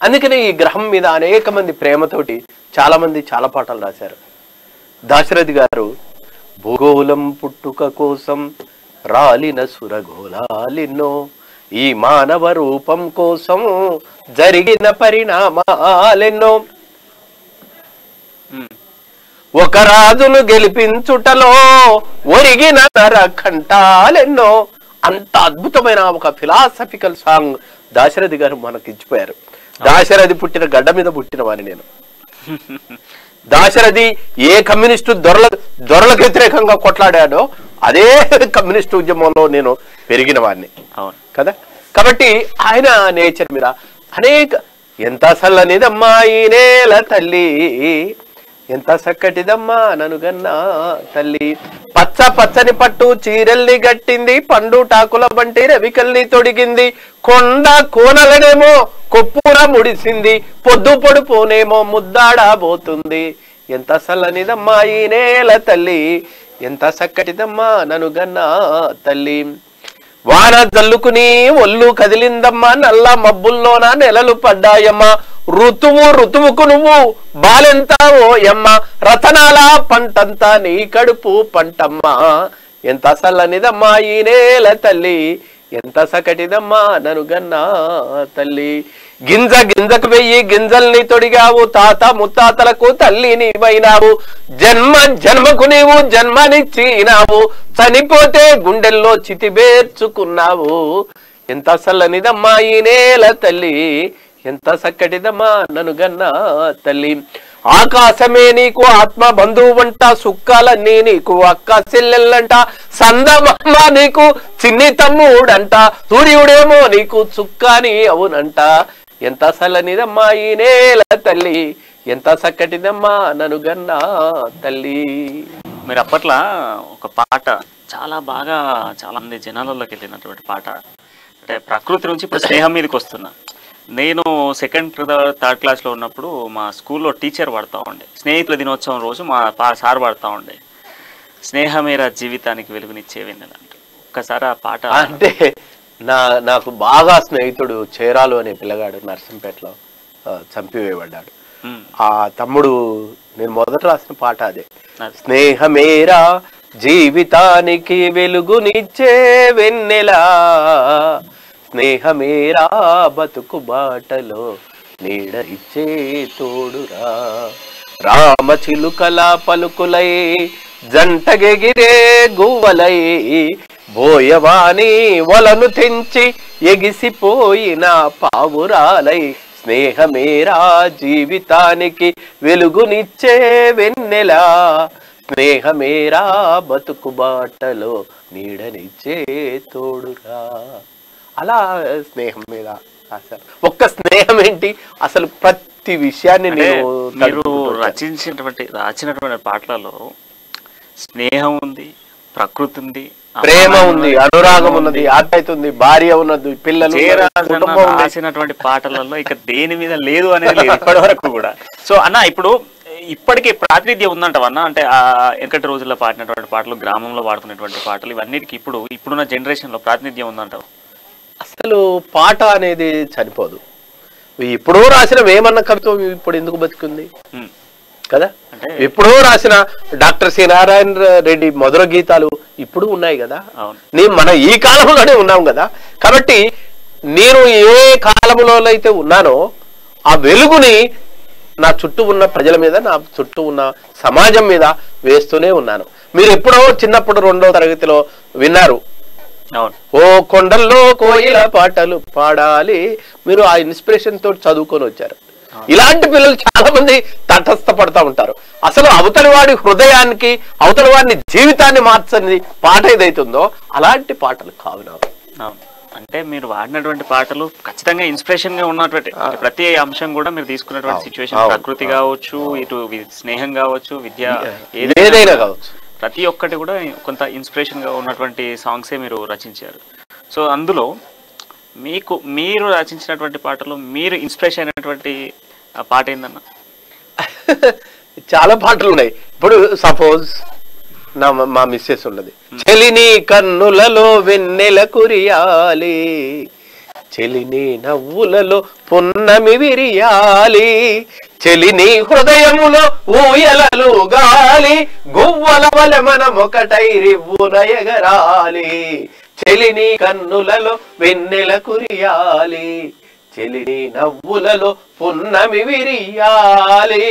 Speaker 5: అందుకని ఈ గ్రహం మీద అనేక మంది ప్రేమతోటి చాలా మంది చాలా పాటలు రాశారు. దాశరథి గారు భూగోళం పుట్టుక కోసం రాలిన సురగోళాలెన్నో, ఈ మానవ రూపం కోసం జరిగిన పరిణామాలెన్నో, ఒక రాజును గెలిపించుటలో ఒరిగిన నరకంఠాలెన్నో. అంత అద్భుతమైన ఒక ఫిలాసఫికల్ సాంగ్ దాశరథి గారు మనకి ఇచ్చిపోయారు. దాశరథి పుట్టిన గడ్డ మీద పుట్టిన వాడిని నేను. దాశరథి ఏ కమ్యూనిస్టు దొరలకు వ్యతిరేకంగా కొట్లాడాడో అదే కమ్యూనిస్టు ఉద్యమంలో నేను పెరిగిన వాడిని కదా. కాబట్టి ఆయన నేచర్ మీద అనేక ఎంత చల్లనిదమ్మా ఈ నేల తల్లి, ఎంత చక్కటిదమ్మా ననుగన్నా తల్లి, పచ్చ పచ్చని పట్టు చీరల్ని గట్టింది, పండు టాకుల బంటి రవికల్ని తొడిగింది, కొండ కోనలనేమో కొప్పున ముడిసింది, పొద్దు పొడుపునేమో ముద్దాడబోతుంది, ఎంత చల్లనిదమ్మా ఈ నేల తల్లి, ఎంత చక్కటిదమ్మా ననుగన్నా తల్లి. వాన జల్లుకుని ఒళ్ళు కదిలిందమ్మా, నల్ల మబ్బుల్లోన నెలలు పడ్డాయమ్మా, ఋతువుకు నువ్వు బాలెంత ఓయమ్మ, రతనాల పంటంతా నీ కడుపు పంటమ్మా, ఎంత చల్లనిదమ్మా ఈ నేల తల్లి, ఎంత సకటిదమ్మా ననుగన్నా తల్లి. గింజ గింజకు వెయ్యి గింజల్ని తొడిగావు, తాత ముత్తాతలకు తల్లి నీవైనావు, జన్మ జన్మకు నీవు జన్మనిచ్చినావు, చనిపోతే గుండెల్లో చితిబేర్చుకున్నావు, ఎంత చల్లనిదమ్మా ఈ నేల తల్లి, ఎంత చక్కటిదమ్మా ననుగన్నా తల్లి. ఆకాశమే నీకు ఆత్మ బంధువంట, సుక్కాలన్నీ నీకు అక్క చెల్లెళ్ళంట, సందమామ నీకు చిన్ని తమ్ముడంట, సూర్యుడేమో నీకు చుక్కాని అవునంట, ఎంత చల్లనిదమ్మా ఈ నేల తల్లి, ఎంత చక్కటిదమ్మా ననుగన్నా తల్లి.
Speaker 2: మీరు అప్పట్లో ఒక పాట చాలా బాగా చాలా మంది జనాలలోకి వెళ్ళినటువంటి పాట, అంటే ప్రకృతి నుంచి ఇప్పుడు స్నేహం మీదకి వస్తున్నా. నేను సెకండ్ థర్డ్ క్లాస్లో ఉన్నప్పుడు మా స్కూల్లో టీచర్ పాడుతూ ఉండే, స్నేహితుల దినోత్సవం రోజు మా సార్ పాడుతూ ఉండే, స్నేహమేరా జీవితానికి వెలుగునిచ్చే వెన్నెల అంటూ. ఒక్కసారి ఆ పాట
Speaker 5: అంటే నాకు బాగా స్నేహితుడు చేరాలు అనే పిల్లగాడు నర్సంపేటలో చంపివేయబడ్డాడు. ఆ తమ్ముడు నేను మొదట రాసిన పాట అదే, స్నేహమేరా జీవితానికి వెలుగునిచ్చే వెన్నెలా, స్నేహమేరా బతుకు బాటలో నీడ ఇచ్చే తోడురా, రామ చిలుకల పలుకులై జంటగెగిరే గువ్వలై, బోయవాని వలను తెంచి ఎగిసిపోయిన పావురాలై, స్నేహమేరా జీవితానికి వెలుగునిచ్చే వెన్నెలా, స్నేహమేరా బతుకు బాటలో నీడనిచ్చే తోడురా. అలా స్నేహం మీద రాశారు. ఒక్క స్నేహం ఏంటి అసలు ప్రతి విషయాన్ని
Speaker 2: మీరు రాసినటువంటి పాటలలో స్నేహం ఉంది, ప్రకృతి ఉంది,
Speaker 5: ప్రేమ ఉంది, అనురాగం ఉన్నది, ఆప్యాయత ఉంది, భార్య ఉన్నది, పిల్లలు,
Speaker 2: రాసినటువంటి పాటలలో ఇక దేని మీద లేదు అనేది లేదు ఇప్పటి వరకు కూడా. సో అన్న ఇప్పుడు ఇప్పటికీ ప్రాతినిధ్యం ఉందంటావు అన్న, అంటే ఆ వెనకటి రోజుల్లో పాడినటువంటి పాటలు, గ్రామంలో పాడుతున్నటువంటి పాటలు, ఇవన్నిటికీ ఇప్పుడున్న జనరేషన్ లో ప్రాతినిధ్యం ఉందంటావు?
Speaker 5: అసలు పాట అనేది చనిపోదు. ఎప్పుడో రాసిన వేమన్న కవిత్వం ఇప్పుడు ఎందుకు బతుకుంది కదా. ఎప్పుడో రాసిన డాక్టర్ సి నారాయణ రెడ్డి మధుర గీతాలు ఇప్పుడు ఉన్నాయి కదా. మన ఈ కాలంలోనే ఉన్నాం కదా. కాబట్టి నేను ఏ కాలంలో అయితే ఉన్నానో ఆ వెలుగుని నా చుట్టూ ఉన్న ప్రజల మీద, నా చుట్టూ ఉన్న సమాజం మీద వేస్తూనే ఉన్నాను. మీరు ఎప్పుడో చిన్నప్పుడు 2వ తరగతిలో విన్నారు, ఓ కొండల్లో కోయిల పాటలు పాడాలి, మీరు ఆ ఇన్స్పిరేషన్ తోటి చదువుకొని వచ్చారు. ఇలాంటి పిల్లలు చాలా మంది తటస్థపడతా ఉంటారు. అసలు అవతలి వాడి హృదయానికి, అవతలి వాడిని జీవితాన్ని మార్చని పాట ఏదైతుందో అలాంటి పాటలు కావునా.
Speaker 2: అంటే మీరు వాడినటువంటి పాటలు ఖచ్చితంగా ఇన్స్పిరేషన్ గా ఉన్నటువంటి ప్రతి అంశం కూడా మీరు తీసుకున్నటువంటి సిచ్యువేషన్, ప్రకృతి కావచ్చు, ఇటు స్నేహం కావచ్చు, విద్య,
Speaker 5: ఏదైనా కావచ్చు,
Speaker 2: ప్రతి ఒక్కటి కూడా కొంత ఇన్స్పిరేషన్ గా ఉన్నటువంటి సాంగ్సే మీరు రచించారు. సో అందులో మీరు రచించినటువంటి పాటలు మీరు ఇన్స్పిరేషన్ అయినటువంటి పాట ఏందన్న?
Speaker 5: చాలా పాటలు ఉన్నాయి. ఇప్పుడు సపోజ్ మా మిస్సెస్ ఉన్నది, చెలిని కన్నులలో వెన్నెల కురియాలి, చెలిని నవ్వులలో పున్నమి విరియాలి, చెలిని హృదయములో ఊయలలు గాలి, గువ్వల వల మనమొకటై రివ్వున ఎగరాలి, చెలిని కన్నులలో వెన్నెల కురియాలి, చెలిని నవ్వులలో పున్నమి విరియాలి,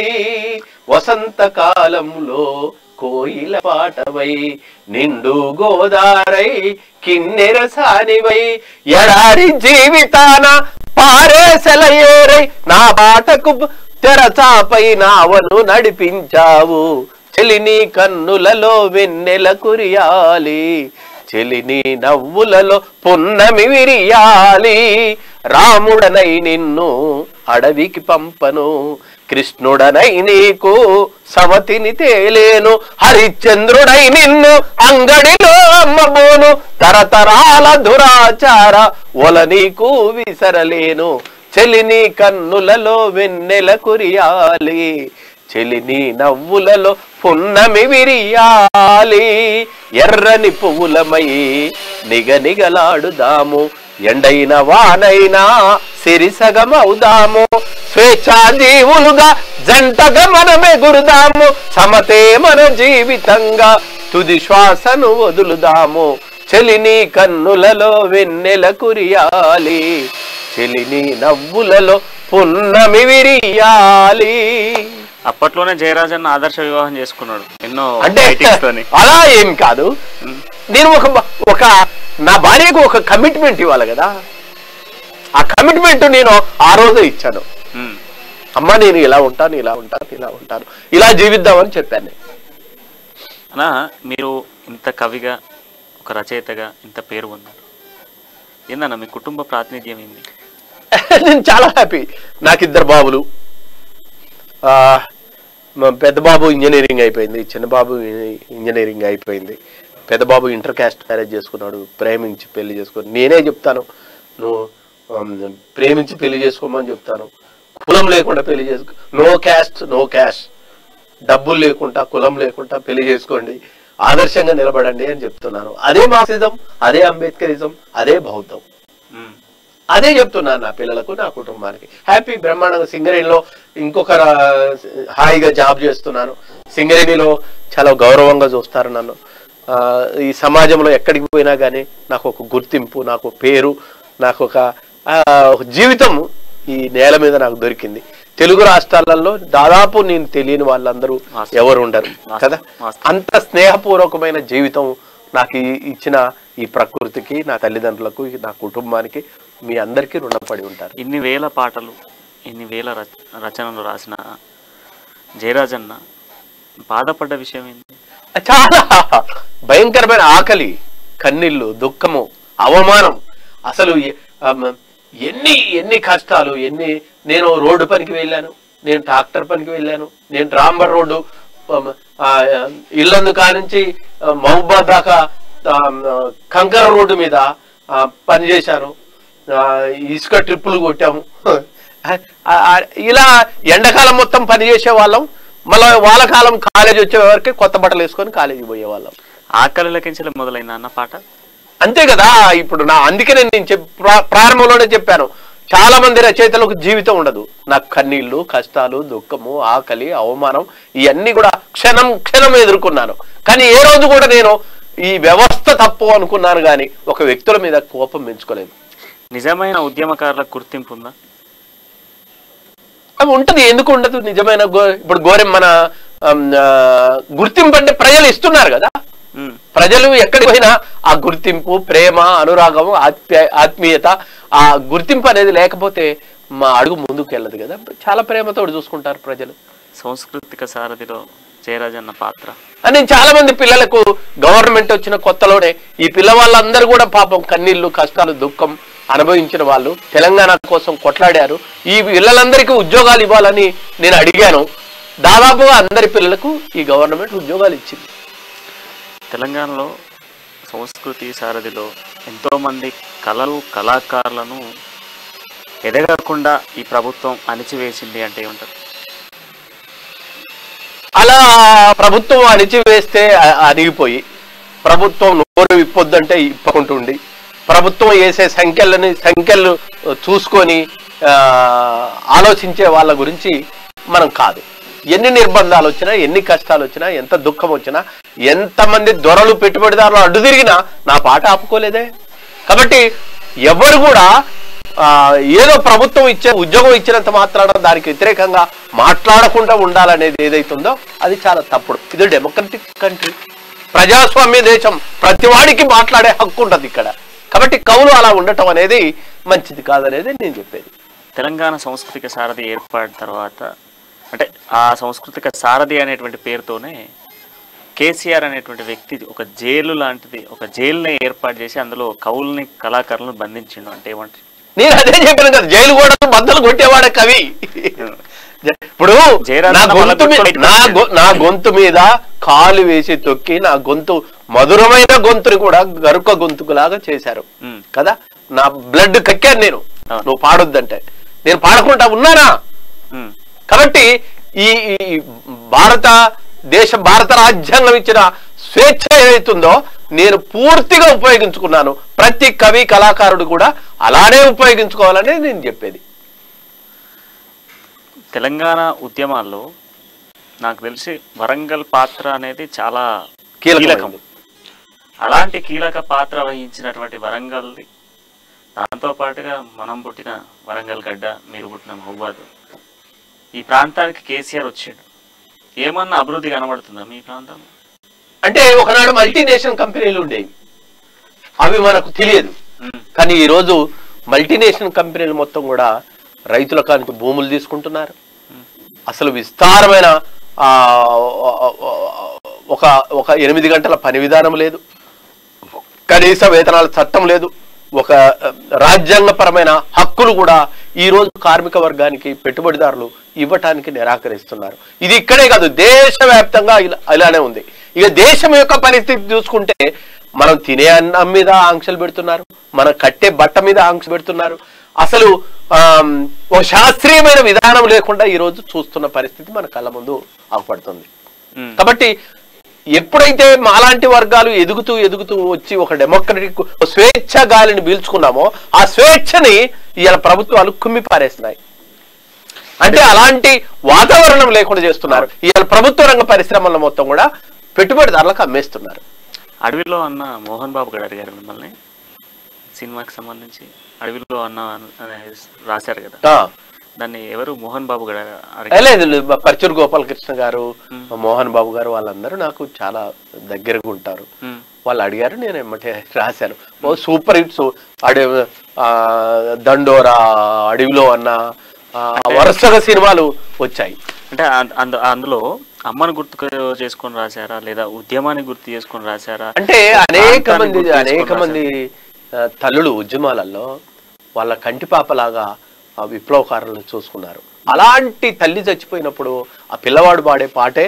Speaker 5: వసంత కాలంలో కోయిల పాటవై, నిండు గోదారై కిన్నెర సానివై, ఎడారి జీవితాన పారేసల ఏరై, నా బాటకు తెరచాపై నావను నడిపించావు, చెలిని కన్నులలో వెన్నెల కురియాలి, చెలిని నవ్వులలో పున్నమి విరియాలి, రాముడనై నిన్ను అడవికి పంపను, కృష్ణుడనై నీకు సమతిని తేలేను, హరిశ్చంద్రుడై నిన్ను అంగడిలో అమ్మబోను, తరతరాల దురాచార ఒల నీకు విసరలేను, చెలిని కన్నులలో వెన్నెల కురియాలి, చెలిని నవ్వులలో పున్నమి విరియాలి, ఎర్రని పువ్వులమై నిగనిగలాడుదాము, ఎండైన వానైనా సిరిసగమవుదాము, స్వేచ్ఛా జీవులుగా జంటగా మనమెగురుదాము, సమతే మన జీవితంగా తుది శ్వాసను వదులుదాము, చెలిని కన్నులలో వెన్నెల కురియాలి, చెలిని నవ్వులలో పున్నమి విరియాలి.
Speaker 2: అప్పట్లోనే జయరాజన్ ఆదర్శ వివాహం చేసుకున్నాడు ఎన్నో
Speaker 5: అంటే
Speaker 2: ఐటింగ్స్తోని.
Speaker 5: అలా ఏం కాదు, నేను ఒక నా భార్యకు ఒక కమిట్మెంట్ ఇవ్వాలి కదా, ఆ కమిట్మెంట్ నేను ఆ రోజు ఇచ్చాను. అమ్మ నేను ఇలా ఉంటాను, ఇలా ఉంటాను, ఇలా ఉంటాను, ఇలా జీవిద్దామని చెప్పాను నేను.
Speaker 2: అన్నా మీరు ఇంత కవిగా ఒక రచయితగా ఇంత పేరు పొందారు, ఏందన్నా మీ కుటుంబ ప్రాతినిధ్యం ఏంది?
Speaker 5: నేను చాలా హ్యాపీ. నాకు 2 బాబులు, పెద్ద బాబు ఇంజనీరింగ్ అయిపోయింది, చిన్న బాబు ఇంజనీరింగ్ అయిపోయింది. పెద్ద బాబు ఇంటర్ క్యాస్ట్ మ్యారేజ్ చేసుకున్నాడు, ప్రేమించి పెళ్లి చేసుకుని. నేనే చెప్తాను, నువ్వు ప్రేమించి పెళ్లి చేసుకోమని చెప్తాను, కులం లేకుండా పెళ్లి చేసుకో, నో క్యాస్ట్ నో క్యాష్, డబ్బులు లేకుండా కులం లేకుండా పెళ్లి చేసుకోండి, ఆదర్శంగా నిలబడండి అని చెప్తున్నాను. అదే మార్క్సిజం, అదే అంబేద్కరిజం, అదే బౌద్ధం, అదే చెప్తున్నాను నా పిల్లలకు, నా కుటుంబానికి. హ్యాపీ బ్రహ్మాండంగా సింగరేణిలో ఇంకొక హాయిగా జాబ్ చేస్తున్నాను. సింగరేణిలో చాలా గౌరవంగా చూస్తారు నన్ను. ఈ సమాజంలో ఎక్కడికి పోయినా కానీ నాకు ఒక గుర్తింపు, నాకు పేరు, నాకు ఒక జీవితం ఈ నేల మీద నాకు దొరికింది. తెలుగు రాష్ట్రాలలో దాదాపు నేను తెలియని వాళ్ళందరూ ఎవరు ఉండరు కదా. అంత స్నేహపూర్వకమైన జీవితం నాకు ఇచ్చిన ఈ ప్రకృతికి, నా తల్లిదండ్రులకు, నా కుటుంబానికి, మీ అందరికీ రుణపడి ఉంటారు.
Speaker 2: ఇన్ని వేల పాటలు, ఇన్ని వేల రచనలు రాసిన జయరాజన్న బాధపడ్డ విషయం ఏంటి?
Speaker 5: చాలా భయంకరమైన ఆకలి, కన్నీళ్ళు, దుఃఖము, అవమానం, అసలు ఎన్ని కష్టాలు, నేను రోడ్డు పనికి వెళ్ళాను, నేను ట్రాక్టర్ పనికి వెళ్ళాను, నేను రాంబర్ రోడ్డు ఇల్లందు కానుంచి మహబూబాద్ దాకా కంకర రోడ్డు మీద పనిచేశాను, ఇసుక ట్రిప్పులు కొట్టాము. ఇలా ఎండాకాలం మొత్తం పనిచేసే వాళ్ళం, మళ్ళీ వాళ్ళ కాలం కాలేజీ వచ్చే వరకు కొత్త బట్టలు వేసుకొని కాలేజీ పోయే వాళ్ళం.
Speaker 2: ఆకలిలకించలే మొదలైన అన్న పాట
Speaker 5: అంతే కదా. ఇప్పుడు అందుకనే నేను ప్రారంభంలోనే చెప్పాను, చాలా మంది రచయితలకు జీవితం ఉండదు. నాకు కన్నీళ్లు, కష్టాలు, దుఃఖము, ఆకలి, అవమానం ఇవన్నీ కూడా క్షణం క్షణం ఎదుర్కొన్నాను. కానీ ఏ రోజు కూడా నేను ఈ వ్యవస్థ తప్పు అనుకున్నాను, కానీ ఒక వ్యక్తుల మీద కోపం పెంచుకోలేదు.
Speaker 2: నిజమైన ఉద్యమకారులకు గుర్తింపు ఉందా?
Speaker 5: అవి ఉంటది, ఎందుకు ఉండదు? నిజమైన ఇప్పుడు గోరెం మన గుర్తింపు అంటే ప్రజలు ఇస్తున్నారు కదా. ప్రజలు ఎక్కడికి పోయినా ఆ గుర్తింపు, ప్రేమ, అనురాగం, ఆత్మీయత, ఆ గుర్తింపు అనేది లేకపోతే మా అడుగు ముందుకు వెళ్ళదు కదా. చాలా ప్రేమతో చూసుకుంటారు ప్రజలు.
Speaker 2: సాంస్కృతిక సారథిలో జయరాజన్న పాత్ర
Speaker 5: నేను చాలా మంది పిల్లలకు గవర్నమెంట్ వచ్చిన కొత్తలోనే ఈ పిల్లవాళ్ళందరూ కూడా పాపం కన్నీళ్లు, కష్టాలు, దుఃఖం అనుభవించిన వాళ్ళు తెలంగాణ కోసం కొట్లాడారు. ఈ పిల్లలందరికీ ఉద్యోగాలు ఇవ్వాలని నేను అడిగాను. దాదాపుగా అందరి పిల్లలకు ఈ గవర్నమెంట్ ఉద్యోగాలు ఇచ్చింది.
Speaker 2: తెలంగాణలో సంస్కృతి సారథిలో ఎంతోమంది కళాకారులను ఎదగకుండా ఈ ప్రభుత్వం అణిచివేసింది అంటే ఏమంటారు?
Speaker 5: అలా ప్రభుత్వం అణిచివేస్తే అణిగిపోయి, ప్రభుత్వం నోరు విప్పొద్దంటే ఇప్పకుంటుండి, ప్రభుత్వం వేసే సంఖ్యలు చూసుకొని ఆలోచించే వాళ్ళ గురించి మనం కాదు. ఎన్ని నిర్బంధాలు వచ్చినా, ఎన్ని కష్టాలు వచ్చినా, ఎంత దుఃఖం వచ్చినా, ఎంతమంది దొరలు పెట్టుబడిదారులు అడ్డు తిరిగినా నా పాట ఆపుకోలేదే. కాబట్టి ఎవరు కూడా ఏదో ప్రభుత్వం ఉద్యోగం ఇచ్చినంత మాత్రాన దానికి వ్యతిరేకంగా మాట్లాడకుండా ఉండాలనేది ఏదైతుందో అది చాలా తప్పుడు. ఇది డెమోక్రటిక్ కంట్రీ, ప్రజాస్వామ్య దేశం, ప్రతి వాడికి మాట్లాడే హక్కు ఉంటుంది ఇక్కడ. కాబట్టి కవులు అలా ఉండటం అనేది మంచిది కాదనేది నేను చెప్పేది.
Speaker 2: తెలంగాణ సాంస్కృతిక సారథి ఏర్పడిన తర్వాత, అంటే ఆ సాంస్కృతిక సారథి అనేటువంటి పేరుతోనే కేసీఆర్ అనేటువంటి వ్యక్తి ఒక జైలు లాంటిది, ఒక జైలుని ఏర్పాటు చేసి అందులో కవుల్ని, కళాకారులను బంధించిండు. అంటే ఏమంటారు?
Speaker 5: నేను అదే చెప్పాను కదా, జైలు కూడా బద్దలు కొట్టేవాడే కవి. ఇప్పుడు నా గొంతు మీద కాలు వేసి తొక్కి నా గొంతు మధురమైన గొంతుని కూడా గరుక గొంతుకులాగా చేశారు కదా. నా బ్లడ్ కక్కాను నేను, నువ్వు పాడొద్దంటే నేను పాడకుండా ఉన్నానా? కాబట్టి ఈ భారత రాజ్యాంగం ఇచ్చిన స్వేచ్ఛ ఏదైతుందో నేను పూర్తిగా ఉపయోగించుకున్నాను. ప్రతి కవి, కళాకారుడు కూడా అలానే ఉపయోగించుకోవాలని నేను చెప్పేది.
Speaker 2: తెలంగాణ ఉద్యమాల్లో నాకు తెలిసి వరంగల్ పాత్ర అనేది చాలా
Speaker 5: కీలకం.
Speaker 2: అలాంటి కీలక పాత్ర వహించినటువంటి వరంగల్ది, దాంతో పాటుగా మనం పుట్టిన వరంగల్ గడ్డ, మీరు పుట్టిన మహబూబాద్, ఈ ప్రాంతానికి కేసీఆర్ వచ్చాడు. ఏమన్నా అభివృద్ధి కనబడుతుందా మీ ప్రాంతంలో?
Speaker 5: అంటే ఒకనాడు మల్టీనేషనల్ కంపెనీలు ఉండేవి, అవి మనకు తెలియదు. కానీ ఈరోజు మల్టీనేషనల్ కంపెనీలు మొత్తం కూడా రైతుల కానికి భూములు తీసుకుంటున్నారు. అసలు విస్తారమైన ఒక 8 గంటల పని విధానం లేదు, కనీస వేతనాల చట్టం లేదు, ఒక రాజ్యాంగపరమైన హక్కులు కూడా ఈరోజు కార్మిక వర్గానికి, పెట్టుబడిదారులు ఇవ్వటానికి నిరాకరిస్తున్నారు. ఇది ఇక్కడే కాదు, దేశవ్యాప్తంగా ఇలానే ఉంది. ఇక దేశం యొక్క పరిస్థితి చూసుకుంటే మనం తినే అన్నం మీద ఆంక్షలు పెడుతున్నారు, మనం కట్టే బట్ట మీద ఆంక్ష పెడుతున్నారు. అసలు ఒక శాస్త్రీయమైన విధానం లేకుండా ఈరోజు చూస్తున్న పరిస్థితి మన కళ్ళ ముందు ఆపడుతుంది. కాబట్టి ఎప్పుడైతే మాలాంటి వర్గాలు ఎదుగుతూ వచ్చి ఒక డెమోక్రటిక్ స్వేచ్ఛ గాలిని పీల్చుకున్నామో ఆ స్వేచ్ఛని ఇవాళ ప్రభుత్వాలు కుమ్మి పారేస్తున్నాయి. అంటే అలాంటి వాతావరణం లేకుండా చేస్తున్నారు. ఇవాళ ప్రభుత్వ రంగ పరిశ్రమల మొత్తం కూడా పెట్టుబడిదారులకు అమ్మేస్తున్నారు.
Speaker 2: అడవిలో అన్న మోహన్ బాబు గారు అడిగారు మిమ్మల్ని, సినిమాకి సంబంధించి అడవిలో అన్న రాశారు కదా, దాన్ని ఎవరు? మోహన్ బాబు గారు?
Speaker 5: లేదు, పర్చూరు గోపాలకృష్ణ గారు, మోహన్ బాబు గారు వాళ్ళందరూ నాకు చాలా దగ్గరగా ఉంటారు. వాళ్ళు అడిగారు, నేను ఎమ్మటే రాశాను. సూపర్ హిట్స్, దండోరా, అడవిలో అన్న, వరుసగా సినిమాలు వచ్చాయి.
Speaker 2: అంటే అందులో అమ్మను గుర్తు చేసుకొని రాశారా, లేదా ఉద్యమాన్ని గుర్తు చేసుకొని రాశారా?
Speaker 5: అంటే అనేక మంది తల్లులు ఉద్యమాలలో వాళ్ళ కంటిపాపలాగా విప్లవకారులను చూసుకున్నారు. అలాంటి తల్లి చచ్చిపోయినప్పుడు ఆ పిల్లవాడు పాడే పాటే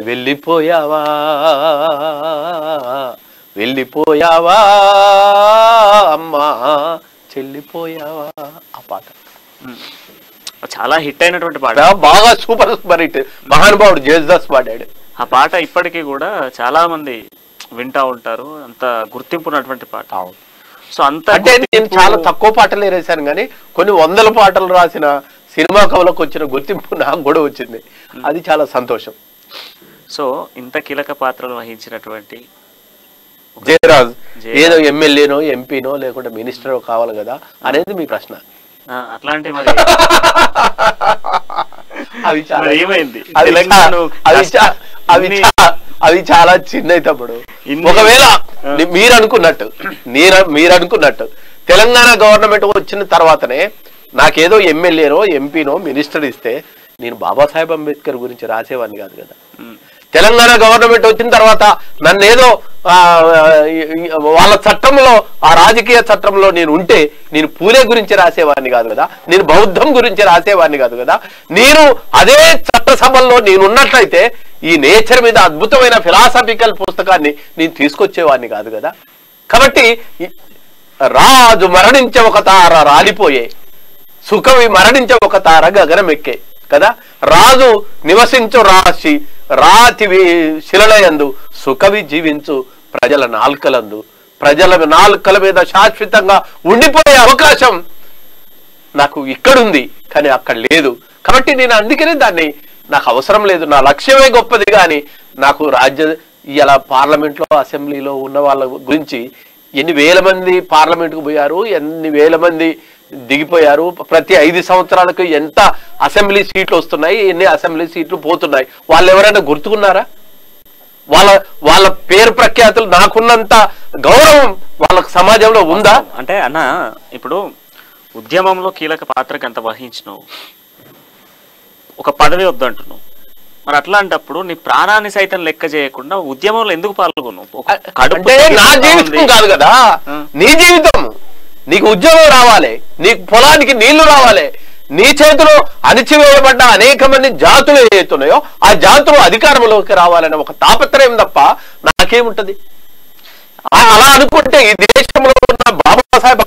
Speaker 5: వెళ్ళిపోయావా వెళ్ళిపోయావా అమ్మా చెల్లిపోయావా, ఆ పాట
Speaker 2: చాలా హిట్ అయినటువంటి పాట,
Speaker 5: బాగా సూపర్ హిట్. మహానుభావుడు జేసుదాస్ పాడాడు
Speaker 2: ఆ పాట. ఇప్పటికీ కూడా చాలా మంది వింటా ఉంటారు, అంత గుర్తింపున్నటువంటి పాట. సో అంత
Speaker 5: అంటే నేను చాలా తక్కువ పాటలు రాశాను, కానీ కొన్ని 100 పాటలు రాసిన సినిమా కవులకు వచ్చిన గుర్తింపు నాకు కూడా వచ్చింది. అది చాలా సంతోషం.
Speaker 2: సో ఇంత కీలక పాత్రలు వహించినటువంటి
Speaker 5: జయరాజ్ ఏదో ఎమ్మెల్యేనో, ఎంపీనో, లేకుంటే మినిస్టరో కావాలి కదా అనేది మీ ప్రశ్న.
Speaker 2: అట్లాంటి
Speaker 5: అవి చాలా చిన్నవి తప్పుడు. ఒకవేళ మీరు అనుకున్నట్టు తెలంగాణ గవర్నమెంట్ వచ్చిన తర్వాతనే నాకేదో ఎమ్మెల్యేనో, ఎంపీనో, మినిస్టర్ ఇస్తే నేను బాబాసాహెబ్ అంబేద్కర్ గురించి రాసేవాడిని కాదు కదా. తెలంగాణ గవర్నమెంట్ వచ్చిన తర్వాత నన్నేదో వాళ్ళ చట్టంలో, ఆ రాజకీయ చట్టంలో నేను ఉంటే నేను పూలే గురించి రాసేవాడిని కాదు కదా, నేను బౌద్ధం గురించి రాసేవాడిని కాదు కదా. నేను అదే చట్టసభల్లో నేను ఉన్నట్లయితే ఈ నేచర్ మీద అద్భుతమైన ఫిలాసఫికల్ పుస్తకాన్ని నేను తీసుకొచ్చేవాడిని కాదు కదా. కాబట్టి రాజు మరణించే ఒక తార రాలిపోయే, సుకవి మరణించే ఒక తార గగనమెక్కే. కదా. రాజు నివసించు రాశి రాతి శిలలయందు సుఖవి జీవించు ప్రజల నాల్కలందు, ప్రజల నాల్కల మీద శాశ్వతంగా ఉండిపోయే అవకాశం నాకు ఇక్కడుంది కానీ అక్కడ లేదు. కాబట్టి నేను అందుకనే దాన్ని నాకు అవసరం లేదు, నా లక్ష్యమే గొప్పది. కానీ నాకు ఇలా పార్లమెంట్లో అసెంబ్లీలో ఉన్న వాళ్ళ గురించి ఎన్ని వేల మంది పార్లమెంట్కు పోయారు, ఎన్ని వేల మంది దిగిపోయారు, ప్రతి 5 సంవత్సరాలకు ఎంత అసెంబ్లీ సీట్లు వస్తున్నాయి, ఎన్ని అసెంబ్లీ సీట్లు పోతున్నాయి, వాళ్ళు ఎవరైనా గుర్తుకున్నారా? వాళ్ళ పేరు ప్రఖ్యాతులు నాకున్నంత గౌరవం వాళ్ళకు సమాజంలో ఉందా?
Speaker 2: అంటే అన్న ఇప్పుడు ఉద్యమంలో కీలక పాత్రకి ఎంత వహించినావు, ఒక పదవి వద్దంటున్నావు, మరి అట్లాంటప్పుడు నీ ప్రాణాన్ని సైతం లెక్క చేయకుండా ఉద్యమంలో ఎందుకు పాల్గొన్నావు?
Speaker 5: అంటే నా జీవితం కాదు కదా, నీ జీవితం. నీకు ఉద్యోగం రావాలి, నీకు పొలానికి నీళ్లు రావాలి, నీ చేతిలో అణిచివేయబడ్డ అనేక మంది జాతులు ఏవైతున్నాయో ఆ జాతులు అధికారంలోకి రావాలనే ఒక తాపత్రయం తప్ప నాకేముంటది? అలా అనుకుంటే ఈ దేశంలో ఉన్న బాబాసాహెబ్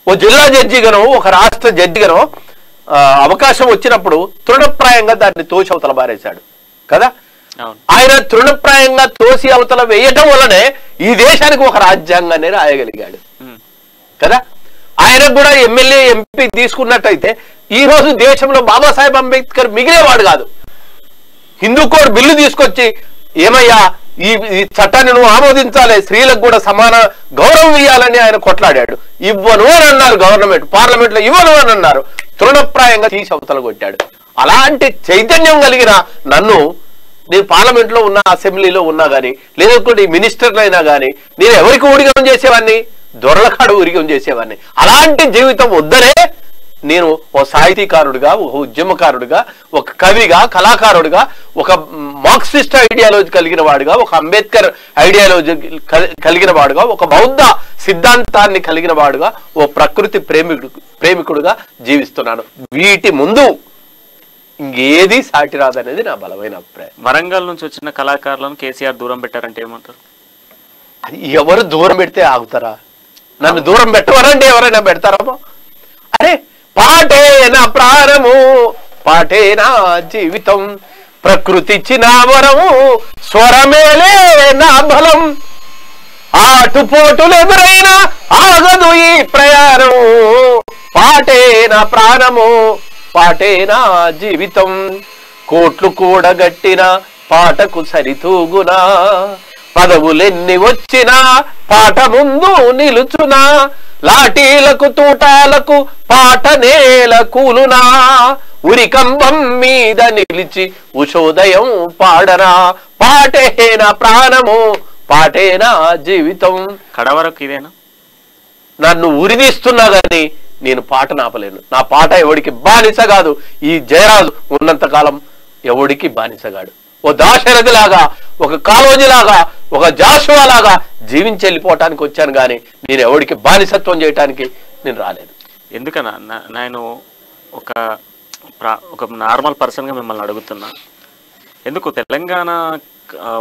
Speaker 5: ఓ జిల్లా జడ్జిగానో ఒక రాష్ట్ర జడ్జిగానో అవకాశం వచ్చినప్పుడు తృణప్రాయంగా దాన్ని తోసి అవతల బారేశాడు కదా. ఆయన తృణప్రాయంగా తోసి అవతల వేయటం వల్లనే ఈ దేశానికి ఒక రాజ్యాంగాన్ని రాయగలిగాడు కదా. ఆయనకు కూడా ఎమ్మెల్యే ఎంపీ తీసుకున్నట్టయితే ఈ రోజు దేశంలో బాబాసాహెబ్ అంబేద్కర్ మిగిలేవాడు కాదు. హిందూ కోడ్ బిల్లు తీసుకొచ్చి ఏమయ్యా ఈ చట్టాన్ని నువ్వు ఆమోదించాలి, స్త్రీలకు కూడా సమాన గౌరవం ఇవ్వాలని ఆయన కొట్లాడాడు. ఇవ్వను అని అన్నారు గవర్నమెంట్, పార్లమెంట్ లో ఇవ్వను అని అన్నారు. తృణప్రాయంగా తీసి అవతల కొట్టాడు. అలాంటి చైతన్యం కలిగిన నన్ను, నేను పార్లమెంట్ లో ఉన్నా, అసెంబ్లీలో ఉన్నా గానీ, లేదంటే మినిస్టర్లు అయినా గానీ, నేను ఎవరికి ఊడిగం చేసేవాడిని? దొరలకాడు ఊరిగం చేసేవాడిని. అలాంటి జీవితం వద్దనే నేను ఓ సాహితీకారుడిగా, ఒక ఉద్యమకారుడిగా, ఒక కవిగా, కళాకారుడిగా, ఒక మార్క్సిస్ట్ ఐడియాలజీ కలిగిన వాడుగా, ఒక అంబేద్కర్ ఐడియాలజీ కలిగిన వాడుగా, ఒక బౌద్ధ సిద్ధాంతాన్ని కలిగిన వాడుగా, ఓ ప్రకృతి ప్రేమికుడుగా జీవిస్తున్నాను. వీటి ముందు ఇంకేది సాటి రాదనేది నా బలమైన అభిప్రాయం.
Speaker 2: వరంగల్ నుంచి వచ్చిన కళాకారులను కేసీఆర్ దూరం పెట్టారంటే ఏమంటారు?
Speaker 5: అది ఎవరు దూరం పెడితే ఆగుతారా? నన్ను దూరం పెట్టవరంటే ఎవరైనా పెడతారమ్మా? అరే పాటే నా ప్రాణము, పాటే నా జీవితం, ప్రకృతి ఇచ్చిన వరము, స్వరమేలే నా బలం, ఆటుపోటులు ఎదురైనా ఆగదు ఈ ప్రయాణం, పాటే నా ప్రాణము, పాటే నా జీవితం, కోట్లు కూడగట్టిన పాటకు సరితూగునా, పదవులెన్ని వచ్చినా పాట ముందు నిలుచునా, లాఠీలకు తూటాలకు పాట నేల కూలునా, ఉరికంబం మీద నిలిచి ఉషోదయం పాడనా, పాటే నా ప్రాణము, పాటే నా జీవితం.
Speaker 2: కడవరకు ఇదేనా?
Speaker 5: నన్ను ఉరిదీస్తున్నా గాని నేను పాట నాపలేను. నా పాట ఎవడికి బానిస కాదు. ఈ జయరాజు ఉన్నంత కాలం ఎవడికి బానిసగాడు. ఓ దాశరథి లాగా, ఒక కాళోజీలాగా, ఒక జాషువా లాగా జీవించి వెళ్ళిపోవటానికి వచ్చాను కానీ నేను ఎవడికి బానిసత్వం చేయటానికి నేను రాలేదు.
Speaker 2: ఎందుకన్నా నేను ఒక నార్మల్ పర్సన్గా మిమ్మల్ని అడుగుతున్నా, ఎందుకు తెలంగాణ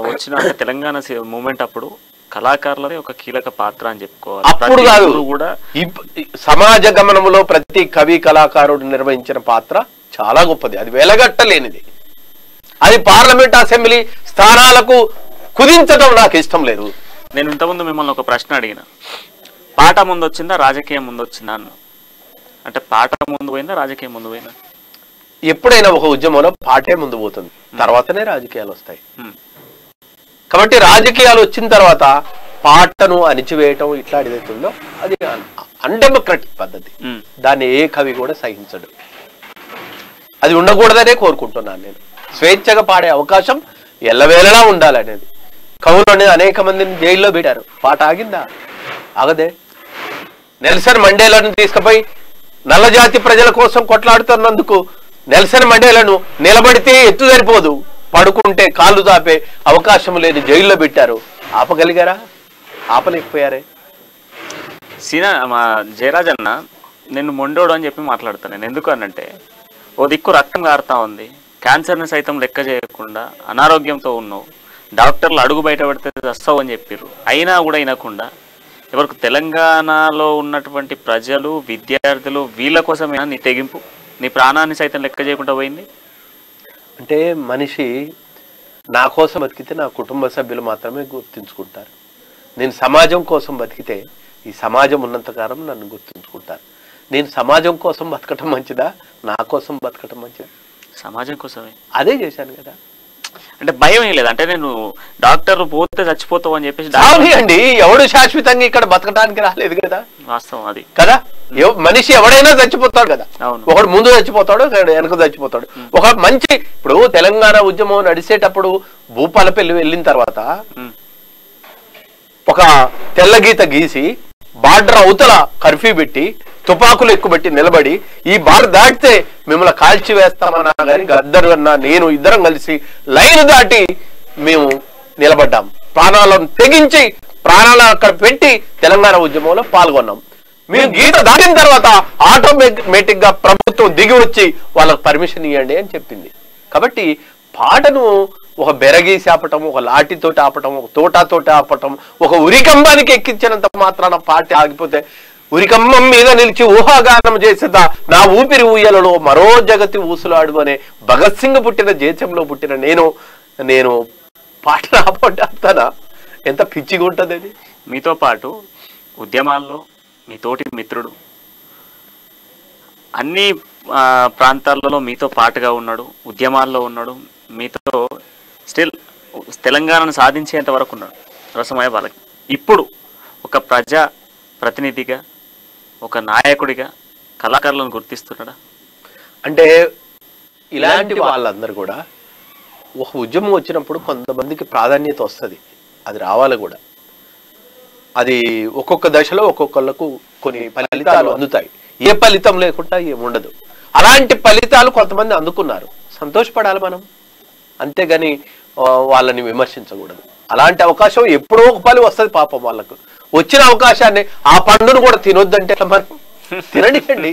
Speaker 2: వచ్చిన తెలంగాణ మూమెంట్ అప్పుడు కళాకారులదే ఒక కీలక పాత్ర అని చెప్పుకోవాలి.
Speaker 5: అప్పుడు కాదు కూడా సమాజ గమనంలో ప్రతి కవి కళాకారుడు నిర్వహించిన పాత్ర చాలా గొప్పది, అది వెలగట్టలేనిది. అది పార్లమెంట్ అసెంబ్లీ స్థానాలకు కుదించడం నాకు ఇష్టం లేదు.
Speaker 2: నేను ఇంతకుముందు మిమ్మల్ని ఒక ప్రశ్న అడిగిన, పాట ముందు వచ్చిందా రాజకీయం ముందు వచ్చిందా అన్న. అంటే పాట ముందు పోయిందా రాజకీయం ముందు పోయిందా?
Speaker 5: ఎప్పుడైనా ఒక ఉద్యమంలో పాటే ముందు పోతుంది, తర్వాతనే రాజకీయాలు వస్తాయి. కాబట్టి రాజకీయాలు వచ్చిన తర్వాత పాటను అణిచివేయటం ఇట్లాంటిది అవుతుందో అది అన్డెమోక్రటిక్ పద్ధతి. దాన్ని ఏ కవి కూడా సహించడు. అది ఉండకూడదనే కోరుకుంటున్నాను నేను. స్వేచ్ఛగా పాడే అవకాశం ఎల్లవేళలా ఉండాలనేది. కవులు అనేది అనేక మందిని జైల్లో పెట్టారు, పాట ఆగిందా? ఆగదే. నెల్సన్ మండేలాను తీసుకుపోయి నల్లజాతి ప్రజల కోసం కొట్లాడుతున్నందుకు నెల్సన్ మండేలను నిలబడితే ఎత్తు సరిపోదు, పడుకుంటే కాళ్ళు దాపే అవకాశం లేని జైల్లో పెట్టారు. ఆపగలిగారా? ఆపలేకపోయారే.
Speaker 2: మా జయరాజ్ అన్న నేను మొండోడు అని చెప్పి మాట్లాడతాను నేను. ఎందుకు అనంటే ఓ దిక్కు రక్తం కారుతా ఉంది, క్యాన్సర్ని సైతం లెక్క చేయకుండా అనారోగ్యంతో ఉన్నావు, డాక్టర్లు అడుగు బయట పెడితే వస్తావు అని చెప్పారు. అయినా కూడా వినకుండా ఎవరికి తెలంగాణలో ఉన్నటువంటి ప్రజలు విద్యార్థులు వీళ్ళ కోసమేనా నీ తెగింపు? నీ ప్రాణాన్ని సైతం లెక్క చేయకుండా పోయింది.
Speaker 5: అంటే మనిషి నా కోసం బతికితే నా కుటుంబ సభ్యులు మాత్రమే గుర్తుంచుకుంటారు. నేను సమాజం కోసం బతికితే ఈ సమాజం ఉన్నంతకాలం నన్ను గుర్తుంచుకుంటారు. నేను సమాజం కోసం బతకటం మంచిదా, నా కోసం బతకటం మంచిదా?
Speaker 2: సమాజం కోసమే.
Speaker 5: అదే చేశాను కదా.
Speaker 2: అంటే భయం ఏం లేదు, అంటే నేను డాక్టర్ పోతే చచ్చిపోతావు అని చెప్పేసి
Speaker 5: అండి, ఎవడు శాశ్వతంగా ఇక్కడ బతకడానికి రాలేదు కదా.
Speaker 2: వాస్తవం అది
Speaker 5: కదా. మనిషి ఎవడైనా చచ్చిపోతాడు కదా. ఒకడు ముందు చచ్చిపోతాడు, వెనక చచ్చిపోతాడు. ఒక మంచి ఇప్పుడు తెలంగాణ ఉద్యమం నడిచేటప్పుడు భూపాలపల్లి వెళ్ళిన తర్వాత ఒక తెల్ల గీత గీసి బార్డర్ అవతల కర్ఫ్యూ పెట్టి తుపాకులు ఎక్కుబెట్టి నిలబడి ఈ బార్డర్ దాటితే మిమ్మల్ని కాల్చి వేస్తామన్నా కానీ గద్దరు అన్న నేను ఇద్దరం కలిసి లైన్ దాటి మేము నిలబడ్డాం. ప్రాణాలను తెగించి ప్రాణాలను అక్కడ పెట్టి తెలంగాణ ఉద్యమంలో పాల్గొన్నాం. మేము గీత దాటిన తర్వాత ఆటోమేటిక్ గా ప్రభుత్వం దిగి వచ్చి వాళ్ళకు పర్మిషన్ ఇవ్వండి అని చెప్పింది. కాబట్టి పాటను ఒక బెరగీసి ఆపటం, ఒక లాఠీతోటి ఆపటం, ఒక తోటాతోటి ఆపటం, ఒక ఉరికంబానికి ఎక్కించినంత మాత్రాన పాట ఆగిపోతే ఉరికంబం మీద నిలిచి ఊహాగానం చేసేదా నా ఊపిరి ఊయలలో మరో జగతి ఊసులాడు అనే భగత్ సింగ్ పుట్టిన దేశంలో పుట్టిన నేను పాటను ఆపటానా? ఎంత పిచ్చిగా ఉంటుంది అది.
Speaker 2: మీతో పాటు ఉద్యమాల్లో మీ తోటి మిత్రుడు అన్ని ప్రాంతాలలో మీతో పాటుగా ఉన్నాడు, ఉద్యమాల్లో ఉన్నాడు, మీతో స్టిల్ తెలంగాణను సాధించేంత వరకు ఉన్నాడు రసమయ బాలకి. ఇప్పుడు ఒక ప్రజా ప్రతినిధిగా, ఒక నాయకుడిగా కళాకారులను గుర్తిస్తున్నాడా?
Speaker 5: అంటే ఇలాంటి వాళ్ళందరూ కూడా ఒక ఉద్యమం వచ్చినప్పుడు కొంతమందికి ప్రాధాన్యత వస్తుంది, అది రావాలి కూడా. అది ఒక్కొక్క దశలో ఒక్కొక్కళ్ళకు కొన్ని ఫలితాలు అందుతాయి. ఏ ఫలితం లేకుండా ఏముండదు. అలాంటి ఫలితాలు కొంతమంది అందుకున్నారు, సంతోషపడాలి మనం, అంతేగాని వాళ్ళని విమర్శించకూడదు. అలాంటి అవకాశం ఎప్పుడో ఒక పని వస్తుంది పాపం వాళ్ళకు. వచ్చిన అవకాశాన్ని ఆ పండును కూడా తినొద్దంటే మనం తిననికండి,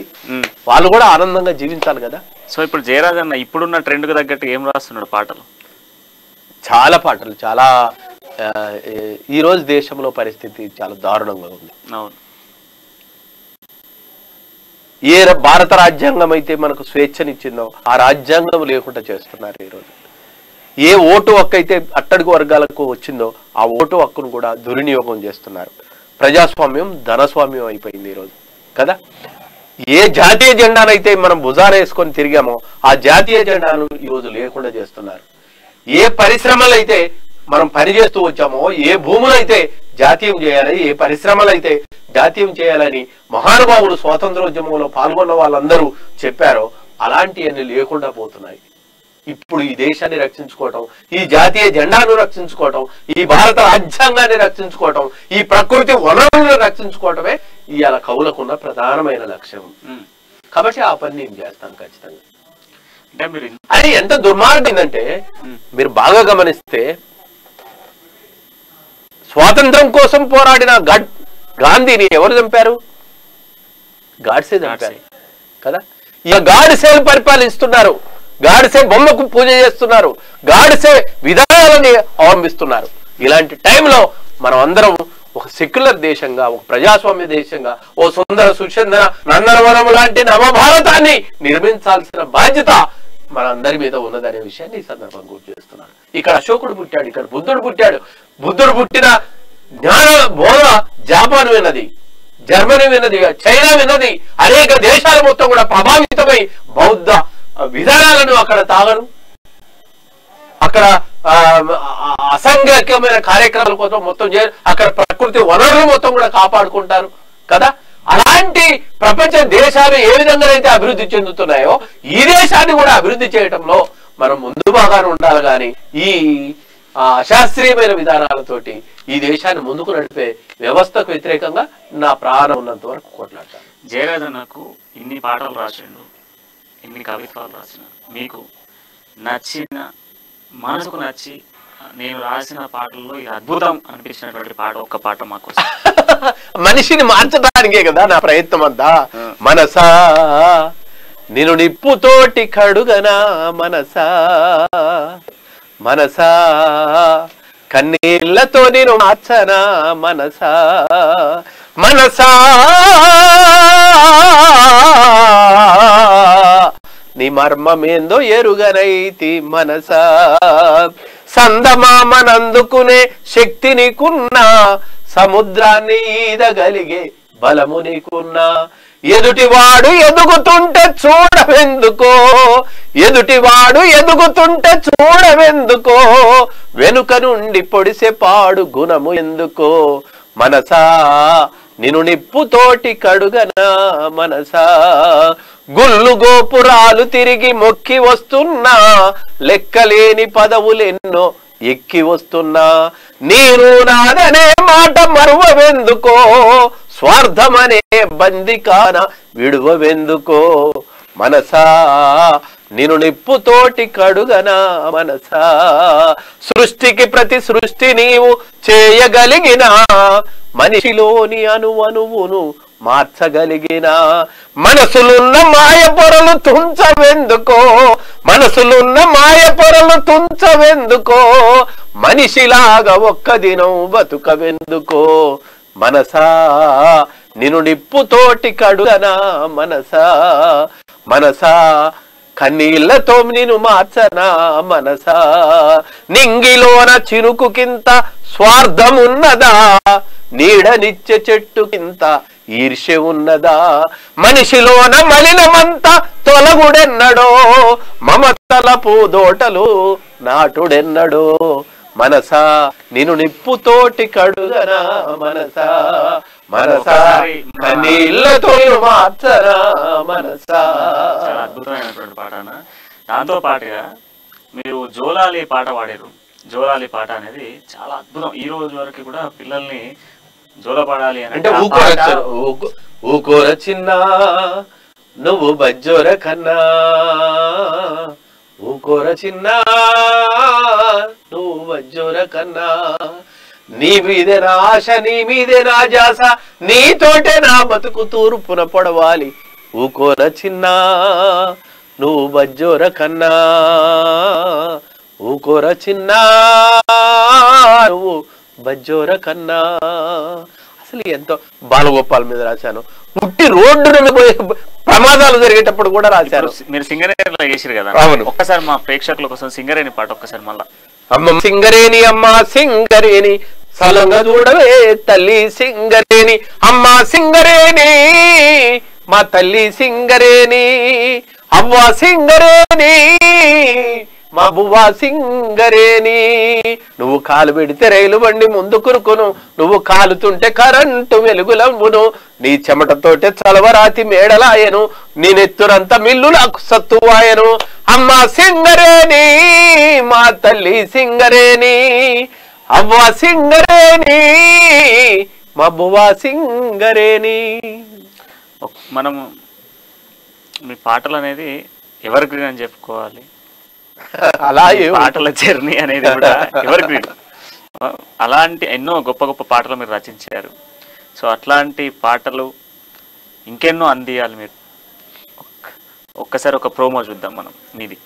Speaker 5: వాళ్ళు కూడా ఆనందంగా జీవించాలి కదా.
Speaker 2: సో ఇప్పుడు జయరాజ్ అన్న ఇప్పుడున్న ట్రెండ్కు తగ్గట్టు ఏం రాస్తున్నాడు పాటలు?
Speaker 5: చాలా పాటలు, చాలా. ఈ రోజు దేశంలో పరిస్థితి చాలా దారుణంగా ఉంది.
Speaker 2: అవును.
Speaker 5: ఏ భారత రాజ్యాంగం అయితే మనకు స్వేచ్ఛనిచ్చిందో ఆ రాజ్యాంగం లేకుండా చేస్తున్నారు ఈరోజు. ఏ ఓటు హక్కు అయితే అట్టడుగు వర్గాలకు వచ్చిందో ఆ ఓటు హక్కును కూడా దుర్వినియోగం చేస్తున్నారు. ప్రజాస్వామ్యం ధనస్వామ్యం అయిపోయింది ఈరోజు కదా. ఏ జాతీయ జెండానైతే మనం భుజాన వేసుకొని తిరిగామో ఆ జాతీయ జెండాను ఈరోజు లేకుండా చేస్తున్నారు. ఏ పరిశ్రమలు అయితే మనం పనిచేస్తూ వచ్చామో, ఏ భూములైతే జాతీయం చేయాలి, ఏ పరిశ్రమలు అయితే జాతీయం చేయాలని మహానుభావులు స్వాతంత్రోద్యమంలో పాల్గొన్న వాళ్ళందరూ చెప్పారో అలాంటివన్నీ లేకుండా పోతున్నాయి. ఇప్పుడు ఈ దేశాన్ని రక్షించుకోవటం, ఈ జాతీయ జెండాను రక్షించుకోవటం, ఈ భారత రాజ్యాంగాన్ని రక్షించుకోవటం, ఈ ప్రకృతి వనరులను రక్షించుకోవటమే ఇవాళ కవులకున్న ప్రధానమైన లక్ష్యం. కాబట్టి ఆ పని నేను చేస్తాను ఖచ్చితంగా. అది ఎంత దుర్మార్గందంటే మీరు బాగా గమనిస్తే స్వాతంత్రం కోసం పోరాడిన గాంధీని ఎవరు చంపారు? గాడ్సే చంపారు కదా. ఇక గాడ్సేలు పరిపాలిస్తున్నారు, గాడ్సే బొమ్మకు పూజ చేస్తున్నారు, గాడ్సే విధానాలని అవలంబిస్తున్నారు. ఇలాంటి టైంలో మనం అందరం ఒక సెక్యులర్ దేశంగా, ఒక ప్రజాస్వామ్య దేశంగా, ఓ సుందర సుచందన నందనవనం లాంటి నవభారతాన్ని నిర్మించాల్సిన బాధ్యత మనందరి మీద ఉన్నదనే విషయాన్ని ఈ సందర్భంగా గుర్తు చేస్తున్నాను. ఇక్కడ అశోకుడు పుట్టాడు, ఇక్కడ బుద్ధుడు పుట్టాడు. బుద్ధుడు పుట్టిన జ్ఞాన బోధ జపాన్ విన్నది, జర్మనీ విన్నది, చైనా విన్నది. అనేక దేశాలు మొత్తం కూడా ప్రభావితమై బౌద్ధ విధానాలను అక్కడ తాగను, అక్కడ అసంఖ్యమైన కార్యక్రమాల కోసం మొత్తం అక్కడ ప్రకృతి వనరులు మొత్తం కూడా కాపాడుకుంటారు కదా. అలాంటి ప్రపంచ దేశాలు ఏ విధంగా అయితే అభివృద్ధి చెందుతున్నాయో ఈ దేశాన్ని కూడా అభివృద్ధి చేయడంలో మనం ముందు బాగానే ఉండాలి. కానీ ఈ అశాస్త్రీయమైన విధానాలతోటి ఈ దేశాన్ని ముందుకు నడిపే వ్యవస్థకు వ్యతిరేకంగా నా ప్రాణం ఉన్నంత వరకు కొట్లాడతాను.
Speaker 2: జయరాజ్ నాకు ఇన్ని పాటలు రాసిండు, ఇన్ని కవిత్వాలు రాసిన, మీకు నచ్చిన, మనసుకు నచ్చి నేను రాసిన పాటల్లో ఈ అద్భుతం అనిపించినటువంటి పాట ఒక్క పాట మాకు.
Speaker 5: మనిషిని మార్చడానికే కదా నా ప్రయత్నం అంతా. మనసా నేను నిప్పుతోటి కడుగనా, మనసా మనసా కన్నీళ్లతో నేను మార్చనా, మనసా మనసా నీ మర్మమేందో ఎరుగనైతి మనసా సందమామనందుకునే శక్తి నీకున్నా సముద్రాన్ని ఈదగలిగే బలము నీకున్నా ఎదుటివాడు ఎదుగుతుంటే చూడవెందుకో ఎదుటివాడు ఎదుగుతుంటే చూడవెందుకో వెనుక నుండి పొడిసే పాడు గుణము ఎందుకో మనసా నిన్ను నిప్పుతోటి కడుగనా మనసా గుళ్ళు గోపురాలు తిరిగి మొక్కి వస్తున్నా లెక్కలేని పదవులెన్నో ఎక్కి వస్తున్నా నేను నాదనే మాట మరువవెందుకో స్వార్థమనే బందికాన విడువవెందుకో మనసా నిన్ను నిప్పుతోటి కడుగనా మనసా సృష్టికి ప్రతి సృష్టి నీవు చేయగలిగిన మనిషిలోని అణువణువును మార్చగలిగిన మనసులున్న మాయ పొరలు తుంచవెందుకో మనసులున్న మాయ పొరలు తుంచవెందుకో మనిషిలాగా ఒక్క దినం బతుకవెందుకో మనసా నిన్ను నిప్పుతోటి కడుగనా మనసా మనసా కన్నీళ్లతో నిన్ను మార్చనా మనసా నింగిలోన చినుకుకింత స్వార్థమున్నదా నీడనిచ్చే చెట్టుకింత ఈర్ష్య ఉన్నదా మనిషిలోన మలినమంతా తొలగుడెన్నడో మమతల పూదోటలు నాటుడెన్నడో మనసా నిన్ను నిప్పుతోటి కడుగనా మనసా మనసా కన్నీళ్లతో మార్చరా మనసా.
Speaker 2: చాలా అద్భుతమైనటువంటి పాట అన్న. దాంతో పాటుగా మీరు జోలాలి పాట పాడారు. జోలాలి పాట అనేది చాలా అద్భుతం. ఈ రోజు వరకు కూడా పిల్లల్ని జోలపాడాలి
Speaker 5: అంటే ఊకోర చిన్న నువ్వు బజ్జోర కన్నా ఊకోర చిన్న నువ్వు బజ్జోర కన్నా నీ మీదే నా ఆశ నీ మీదే నా జాస నీతోటే నా బతుకు తూర్పున పొడవాలి ఊకోర చిన్న నువ్వు బజ్జోర కన్నా ఊకోర చిన్న నువ్వు బజ్జోర కన్నా. అసలు ఎంతో బాలగోపాల్ మీద రాశాను. పుట్టి రోడ్డున పోయే ప్రమాదాలు జరిగేటప్పుడు కూడా రాశారు.
Speaker 2: మీరు సింగరేణిలో చేసిరు కదా,
Speaker 5: అవును.
Speaker 2: ఒక్కసారి మా ప్రేక్షకుల కోసం సింగరేణి పాట ఒక్కసారి మళ్ళా.
Speaker 5: అమ్మ సింగరేణి అమ్మ సింగరేణి సలంగ చూడవే తల్లి సింగరేణి అమ్మ సింగరేణి మా తల్లి సింగరేణి అవ్వ సింగరేణి మా బువ్వ సింగరేణి. నువ్వు కాలు పెడితే రైలు బండి ముందు కురుకును నువ్వు కాలుతుంటే కరెంటు వెలుగులవ్వును నీ చెమటతోటే చలవరాతి మేడలాయను నీ నెత్తురంతా మిల్లులకు సత్తువాయను అమ్మ సింగరేణి మా తల్లి సింగరేణి అవ్వ సింగరేణి మా బువ్వ సింగరేణి.
Speaker 2: మనం మీ పాటలు అనేది ఎవర్ గ్రీన్ అని చెప్పుకోవాలి.
Speaker 5: అలా
Speaker 2: పాటల జర్నీ అనేది కూడా ఎవర్ గ్రీన్. అలాంటి ఎన్నో గొప్ప గొప్ప పాటలు మీరు రచించారు. సో అట్లాంటి పాటలు ఇంకెన్నో అందియాలి మీరు. ఒక్కసారి ఒక ప్రోమో చూద్దాం మనం మీది.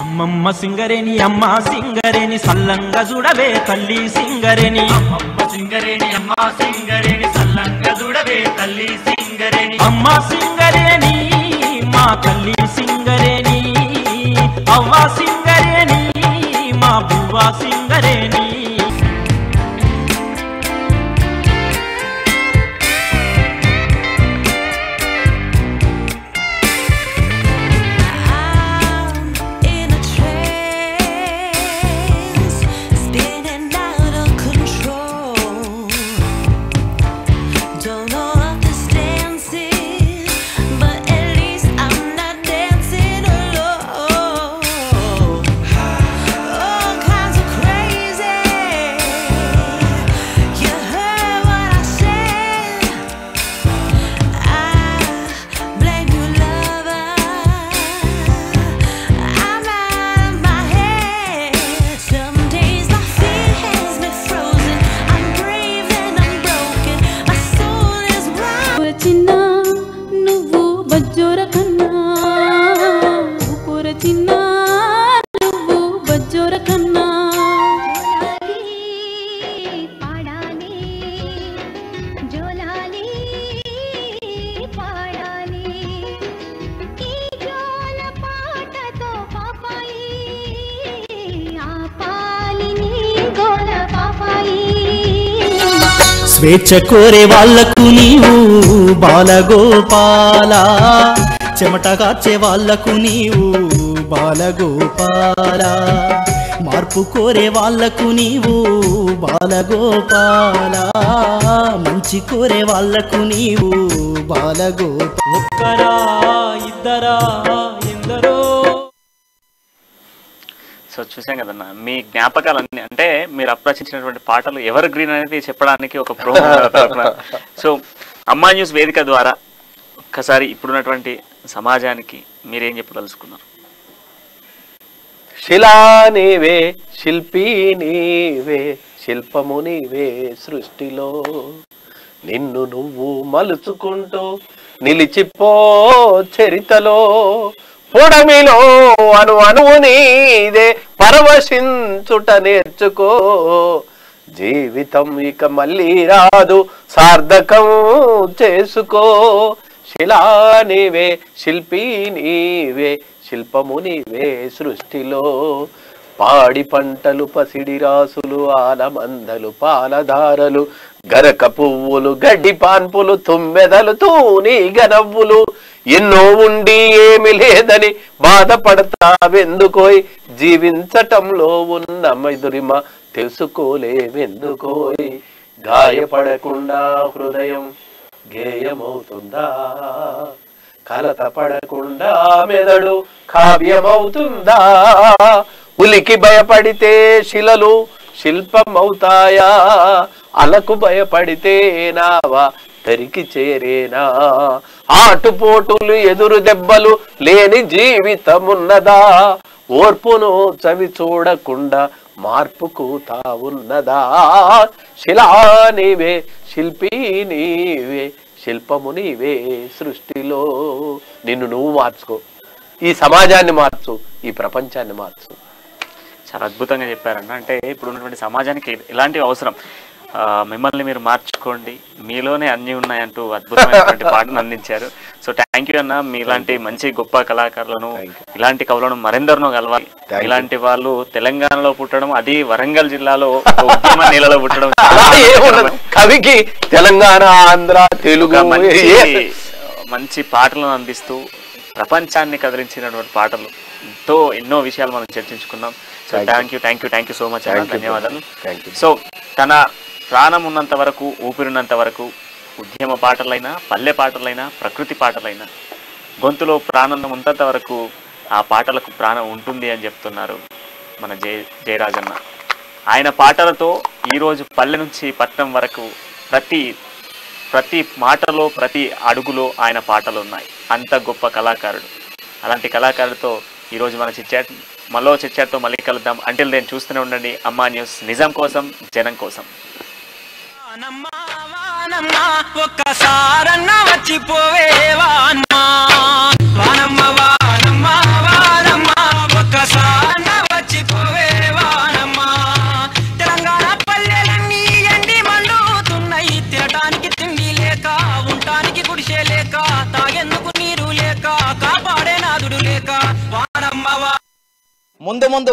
Speaker 3: అమ్మమ్మ సింగరేణి అమ్మ సింగరేణి సల్లంగా చూడవే తల్లి సింగరేణి అమ్మమ్మ సింగరేణి అమ్మ సింగరేణి సల్లంగా చూడవే తల్లి సింగరేణి అమ్మ సింగరేణి మా తల్లి సింగరేణి అవ్వ సింగరేణి మా బువ్వ Singareni.
Speaker 7: All kinds of crazy
Speaker 4: స్వేచ్ఛ కోరే వాళ్లకు నీవు బాలగోపాల, చెమట కార్చే వాళ్లకు నీవు బాలగోపాల, మార్పు కోరే వాళ్లకు నీవు బాలగోపాల, మంచి కోరే వాళ్లకు నీవు బాలగోపాల.
Speaker 1: ఒక్కరా ఇద్దరా ఎందరో.
Speaker 2: సో చూసాం కదన్నా మీ జ్ఞాపకాలన్నీ, అంటే మీరు అప్రచించినటువంటి పాటలు ఎవర్ గ్రీన్ అనేది చెప్పడానికి ఒక ప్రోమో. సో అమ్మా న్యూస్ వేదిక ద్వారా ఒక్కసారి ఇప్పుడున్నటువంటి సమాజానికి మీరేం చెప్పదలుచుకున్నారు?
Speaker 5: శిలా నీవే, శిల్పి నీవే, శిల్పము నీవే సృష్టిలో, నిన్ను నువ్వు మలుచుకుంటూ నిలిచిపో చరితలో, పొడమిలో అను అణువు నీదే, పరవశించుట నేర్చుకో, జీవితం ఇక మళ్ళీ రాదు సార్థకం చేసుకో. శిలా నీవే, శిల్పి నీవే, శిల్పము నీవే సృష్టిలో, పాడి పంటలు పసిడి రాసులు, ఆలమందలు పాలధారలు, గరక పువ్వులు గడ్డి పాన్పులు, తుమ్మెదలు తూనీగ నవ్వులు, ఎన్నో ఉండి ఏమి లేదని బాధపడతావెందుకోయ్, జీవించటంలో ఉన్న మధురిమ తెలుసుకోలేవెందుకోయ్, గాయపడకుండా హృదయం గేయమవుతుందా, కలత పడకుండా మెదడు కావ్యమవుతుందా, ఉలికి భయపడితే శిలలు శిల్పమవుతాయా, అలకు భయపడితే నావా తరికి చేరేనా, ఆటుపోటులు ఎదురు దెబ్బలు లేని జీవితమున్నదా, ఓర్పును చవి చూడకుండా మార్పుకు తావున్నదా. శిలా నీవే, శిల్పి నీవే, శిల్పము నీవే సృష్టిలో, నిన్ను నువ్వు మార్చుకో, ఈ సమాజాన్ని మార్చు, ఈ ప్రపంచాన్ని మార్చు.
Speaker 2: చాలా అద్భుతంగా చెప్పారన్న. అంటే ఇప్పుడు ఉన్నటువంటి సమాజానికి ఇలాంటివి అవసరం. మిమ్మల్ని మీరు మార్చుకోండి, మీలోనే అన్నీ ఉన్నాయంటూ అద్భుతమైనటువంటి పాటను అందించారు. సో థ్యాంక్ యూ అన్న. మీలాంటి మంచి గొప్ప కళాకారులను, ఇలాంటి కవులను మరెందరినో కలవాలి. ఇలాంటి వాళ్ళు తెలంగాణలో పుట్టడం, అది వరంగల్ జిల్లాలో ఉద్యమ నేలలో పుట్టడం,
Speaker 5: కవికి తెలంగాణ, ఆంధ్ర, తెలుగు
Speaker 2: మంచి పాటలను అందిస్తూ ప్రపంచాన్ని కదిలించినటువంటి పాటలతో ఎన్నో విషయాలు మనం చర్చించుకున్నాం. So thank you so much అన్న. ధన్యవాదాలు. సో తన ప్రాణం ఉన్నంత వరకు, ఊపిరినంత వరకు ఉద్యమ పాటలైనా, పల్లె పాటలైనా, ప్రకృతి పాటలైనా, గొంతులో ప్రాణం ఉన్నంత వరకు ఆ పాటలకు ప్రాణం ఉంటుంది అని చెప్తున్నారు మన జయరాజన్న. ఆయన పాటలతో ఈరోజు పల్లె నుంచి పట్నం వరకు ప్రతి మాటలో, ప్రతి అడుగులో ఆయన పాటలు ఉన్నాయి. అంత గొప్ప కళాకారుడు. అలాంటి కళాకారుడితో ఈరోజు మన చిట్చాట్, మరో చిట్చాట్తో మళ్ళీ కలుద్దాం. అంటిల్ దెన్ చూస్తూనే ఉండండి అమ్మా న్యూస్, నిజం కోసం, జనం కోసం.
Speaker 3: ఒక్కసారన్నా వచ్చిపోవే వానమ్మా, వానమ్మ వానమ్మ వానమ్మ, ఒక్కసారన్నా వచ్చిపోవే వానమ్మా. తెలంగాణ పల్లెలన్నీ ఎండి మండుతున్నాయి, తినటానికి తిండి లేక, ఉండటానికి గుడిసె లేక, తాగేందుకు నీరు లేక, కాపాడే నాదుడు లేక. వానమ్మ ముందు